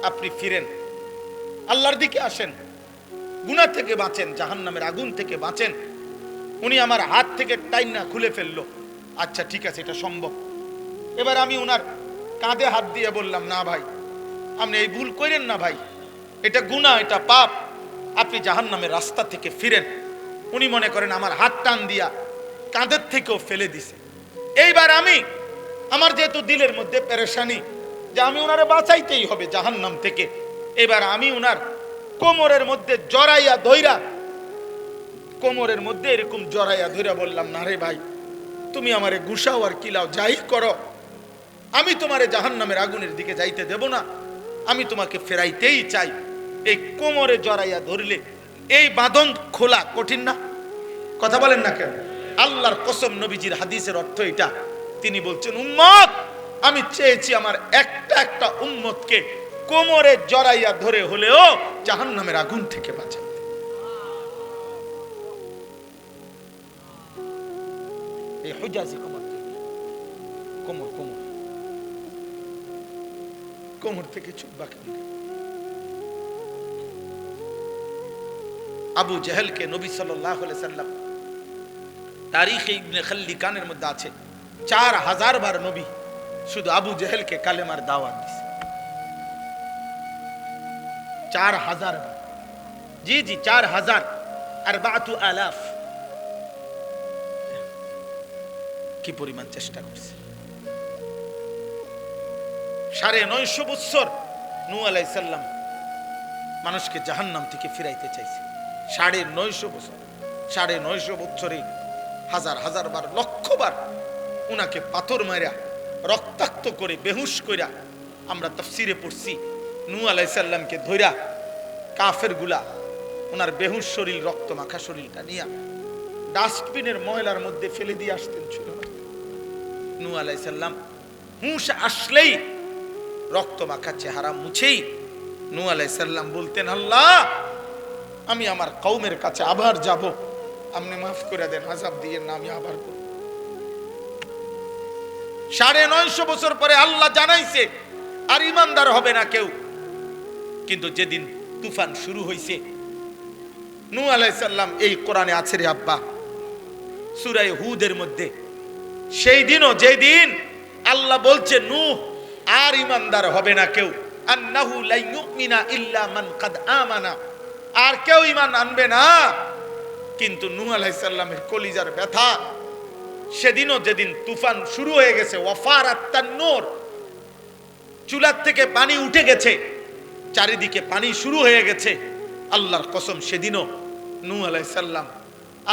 আপনি ফিরেন, আল্লাহর দিকে আসেন, গুনাহ থেকে বাঁচেন, জাহান্নামের আগুন থেকে বাঁচেন। উনি আমার হাত থেকে টাইনা খুলে ফেললো। আচ্ছা ঠিক আছে, এটা সম্ভব। এবার আমি ওনার কাঁধে হাত দিয়ে বললাম, না ভাই আপনি এই ভুল করেন না ভাই, এটা গুনাহ, এটা পাপ, আপনি জাহান্নামের রাস্তা থেকে ফিরেন। উনি মনে করেন আমার হাত টান দিয়া কাঁধের থেকেও ফেলে দিছে। এইবার আমি, আমার যেহেতু দিলের মধ্যে পেরেশানি যে আমি ওনারে বাঁচাইতেই হবে জাহান্নাম থেকে, এবার আমি ওনার কোমরের মধ্যে জড়াইয়া ধইরা, কোমরের মধ্যে এরকম জড়াইয়া ধইরা বললাম, না রে ভাই তুমি আমারে গুসাও আর কিলাও যাই করো, আমি তোমারে জাহান্নামের আগুনের দিকে যাইতে দেব না, আমি তোমাকে ফেরাইতেই চাই। এই কোমরে জড়াইয়া ধরলে এই বাঁধন খোলা কঠিন না? কথা বলেন না কেন? আল্লাহর কসম, নবীজির হাদিসের অর্থ এটা। তিনি বলছেন, উম্মত আমি চেয়েছি আমার একটা একটা উম্মতকে কোমরে জড়াইয়া ধরে হলেও জাহান্নামের আগুন থেকে বাঁচাইতে। এই হুজাজি কোমর কোমর কোমর কোমর থেকে চুপ বাকি। আবু জেহেলকে নবী সাল্লাল্লাহু আলাইহি সাল্লাম তারিখে ইবনে খাল্লিকানের মধ্যে আছে 4000 বার নবী শুধু আবু জেহেলকে কালেমার দাওয়াত দিয়েছে। 4000 বার, জি জি 4000, 4000। কি পরিমাণ চেষ্টা করছে। 950 বছর নূহ আলাইহিস সালাম মানুষকে জাহান্নাম থেকে ফিরাইতে চাইছে। 950 বছর, 950 বছরে হাজার হাজার বার, লক্ষ বার উনাকে পাথর মারা রক্তাক্ত করে বেহুশ কইরা, আমরা তাফসিরে পড়ছি, নূহ আলাইহিস সালামকে ধইরা কাফের গুলা ওনার বেহুশ শরীর, রক্ত মাখা শরীরটা নিয়ে ডাস্টবিনের ময়লার মধ্যে ফেলে দিয়ে আসতেন, ছুঁড়ে মারতেন। নূহ আলাইহিস সালাম হুঁশ আসলেই রক্ত মাখা চেহারা মুছেই নূহ আলাইহিস সালাম বলতেন, আল্লাহ আমি আমার কওমের কাছে আবার যাব, আপনি মাফ করে দেন, আযাব দিয়ে না, আমি আবার করব। 950 বছর পরে আল্লাহ জানাইছে আর ইমানদার হবে না কেউ। কিন্তু যেদিন তুফান শুরু হয়েছে, নূহ আলাইহিস সালাম, এই কোরআনে আছে রে আব্বা, সূরা হুদের মধ্যে, সেই দিনও যেই দিন আল্লাহ বলছে নূহ আর ইমানদার হবে না কেউ, আন্নাহু লা ইউমিনা ইল্লা মান কাদ আমানা, আর কেউ ঈমান আনবে না। কিন্তু নূহ আলাইহিস সালামের কলিজার ব্যথা, সেদিনও যেদিন তুফান শুরু হয়ে গেছে, ওয়াফারাত তান্নুর, চুলার থেকে পানি উঠে গেছে, চারিদিকে পানি শুরু হয়ে গেছে, আল্লাহর কসম সেদিনও নূহ আলাইহিস সালাম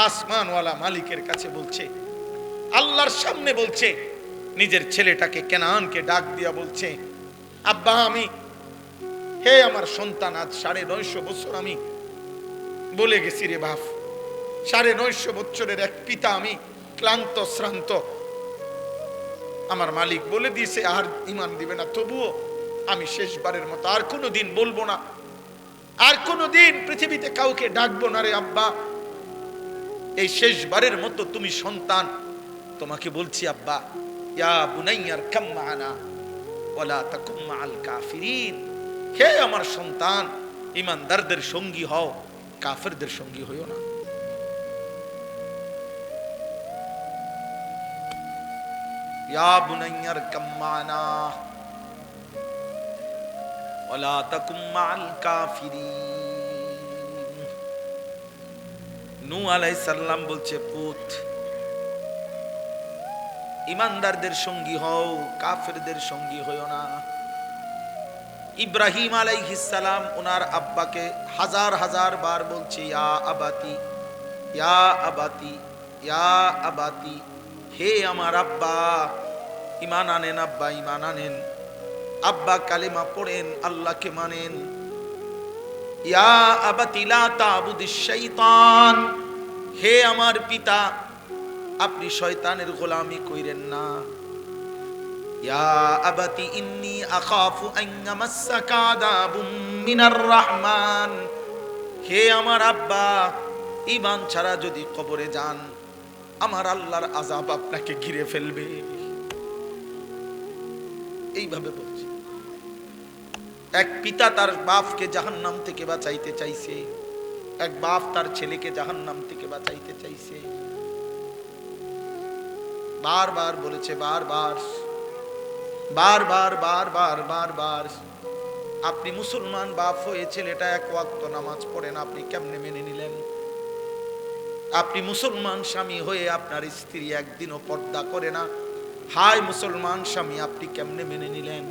আসমানওয়ালা মালিকের কাছে বলছে, আল্লাহর সামনে বলছে, নিজের ছেলেটাকে কেনানকে ডাক দিয়া বলছে, আব্বা আমি, হে আমার সন্তান, আজ 950 বছর আমি বলে গেছি রে বাপ, 950 বছরের এক পিতা আমি, ক্লান্ত শ্রান্ত, আমার মালিক বলে দিয়েছে আর ঈমান দিবে না, তবুও আমি শেষবারের মতো আর কোনোদিন বলবো না, আর কোনোদিন পৃথিবীতে কাউকে ডাকবো না রে আব্বা, এই শেষবারের মতো তুমি সন্তান, তোমাকে বলছি আব্বা, ইয়া বুনাইয়ার কাম মা'ানা ওয়ালা তাকুম মা'আল কাফিরিন, হে আমার সন্তান ঈমানদারদের সঙ্গী হও, কাফেরদের সঙ্গী হইও না। ইয়া বুনাইয়ার কাম মা'ানা ওয়ালা তাকুম মা'আল কাফিরিন। নূহ আলাইহিস সালাম বলছে, পুত ঈমানদারদের সঙ্গী হও, কাফেরদের সঙ্গী হইও না। ইব্রাহিম আলাইহিস সালাম ওনার আব্বাকে হাজার হাজার বার বলছে, ইয়া আবাতি, ইয়া আবাতি, ইয়া আবাতি, হে আমার আব্বা, ঈমান আনেন আব্বা, ঈমান আনেন আব্বা, কালেমা পড়েন, আল্লাহকে মানেন। ইয়া আবাতি লা তা'বুদিশ শাইতান, হে আমার পিতা, আপনি শয়তানের গোলামি কইরেন না। ইয়া আবাতি ইন্নী আখাফু আন ইয়ামাসসাকা আযাবুম মিনার রহমান, হে আমার আব্বা, ঈমান ছাড়া যদি কবরে যান আমার আল্লাহর আযাব আপনাকে ঘিরে ফেলবে। এইভাবে বলছে। এক পিতা তার বাপকে জাহান্নাম থেকে বাঁচাইতে চাইছে, এক বাপ তার ছেলেকে জাহান্নাম থেকে বাঁচাইতে চাইছে। বারবার বলেছে, বারবার বারবার বারবার বারবার, আপনি মুসলমান বাপ হয়ে ছেলেটা এক ওয়াক্ত নামাজ পড়েন, আপনি কেমনে মেনে নিলেন? আপনি মুসলমান স্বামী হয়ে আপনার স্ত্রী একদিনও পর্দা করে না, হায় মুসলমান স্বামী, আপনি কেমনে মেনে নিলেন?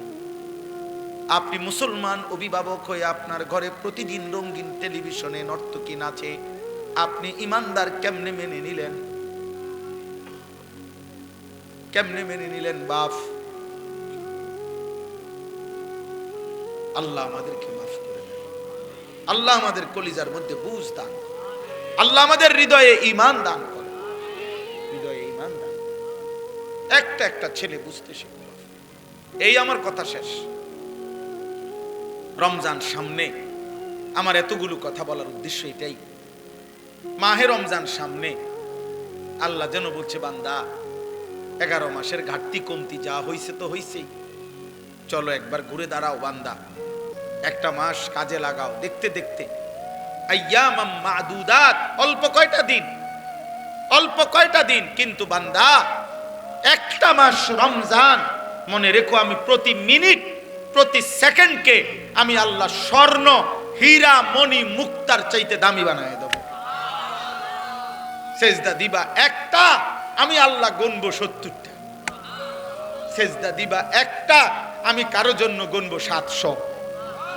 আপনি মুসলমান অভিভাবক হয়ে আপনার ঘরে প্রতিদিন রঙিন টেলিভিশনে নর্তকী নাচে, আপনি ইমানদার কেমনে মেনে নিলেন? কেমনে মেনে নিলেন বাপ? আল্লাহ আমাদেরকে মাফ করে দেন। আল্লাহ আমাদের কলিজার মধ্যে বুঝ দান, আল্লাহ আমাদের হৃদয়ে ঈমান দান করে, হৃদয়ে ঈমান দান। একটা একটা ছেলে বুঝতে শিখবে। এই আমার কথা শেষ। রমজান সামনে, আমার এতগুলো কথা বলার উদ্দেশ্য এটাই। মাহে রমজান সামনে, আল্লাহ যেন বলছে, বান্দা 11 মাসের ঘাটতি কমতি যা হইছে তো হইছেই, চলো একবার ঘুরে দাঁড়াও বান্দা, একটা মাস কাজে লাগাও। দেখতে দেখতে আইয়ামাম মাদুদাত, অল্প কয়টা দিন, অল্প কয়টা দিন, কিন্তু বান্দা একটা মাস রমজান, মনে রেখো আমি প্রতি মিনিট প্রতি সেকেন্ডকে আমি আল্লাহ স্বর্ণ হীরা মণি মুক্তার চাইতে দামি বানায় দেব। সেজদা দিবা একটা, আমি আল্লাহ গুনবো 70টা। সেজদা দিবা একটা, আমি কারো জন্য গুনবো 700,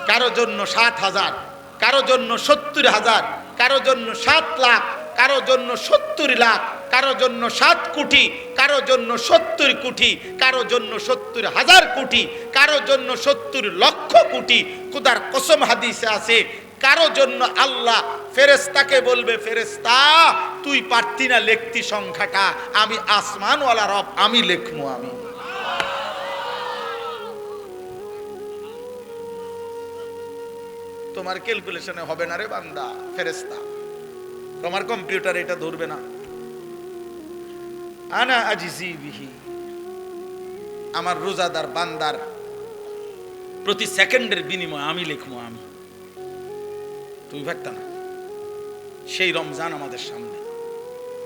কারো জন্য 7,000, কারো জন্য 70,000, কারো জন্য 7 লাখ, কারো জন্য 70 লাখ, কারো জন্য 7 কোটি, কারো জন্য 70 কোটি, কারো জন্য 70,000 কোটি, কারো জন্য 70 লক্ষ কোটি। খোদার কসম হাদিসে আছে, কারো জন্য আল্লাহ ফেরেশতাকে বলবে, ফেরেশতা তুই পারতি না লিখতি সংখ্যাটা, আমি আসমানওয়ালা রব, আমি লিখবো। আমি তোমার ক্যালকুলেশনে হবে না রে বান্দা, ফেরেশতা তোমার কম্পিউটার এটা ধরবে না। আনা আজিজি বিহি, আমার রোজাদার বান্দার প্রতি সেকেন্ডের বিনিময় আমি লিখবো। আমি, তুমি ভাবতা না? সেই রমজান আমাদের সামনে,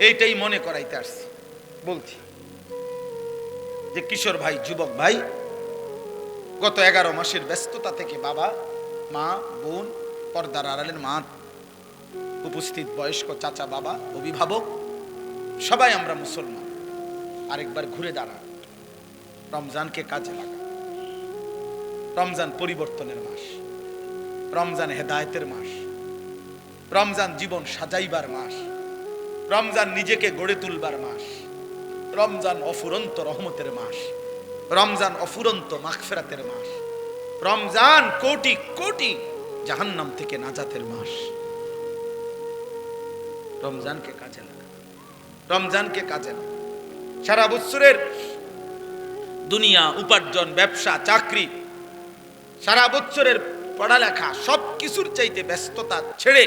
এইটাই মনে করাইতে আসছি। বলছি যে কিশোর ভাই, যুবক ভাই, গত 11 মাসের ব্যস্ততা থেকে বাবা মা বোন, পর্দার আড়ালের মা, উপস্থিত বয়স্ক চাচা বাবা, অভিভাবক, সবাই আমরা মুসলমান। আরেকবার ঘুরে দাঁড়া, রমজানকে কাজে লাগা। রমজান পরিবর্তনের মাস, রমজান হেদায়েতের মাস, রমজান জীবন সাজাইবার মাস, রমজান নিজেকে গড়ে তুলবার মাস, রমজান অফুরন্ত রহমতের মাস, রমজান অফুরন্ত মাগফিরাতের মাস, রমজান কোটি কোটি জাহান্নাম থেকে নাজাতের মাস। রমজানকে কাজে লাগা, রমজানকে কাজে লাগা। সারা বছরের দুনিয়া, উপার্জন, ব্যবসা, চাকরি, সারা বছরের পড়ালেখা, সব কিছুর চাইতে ব্যস্ততা ছেড়ে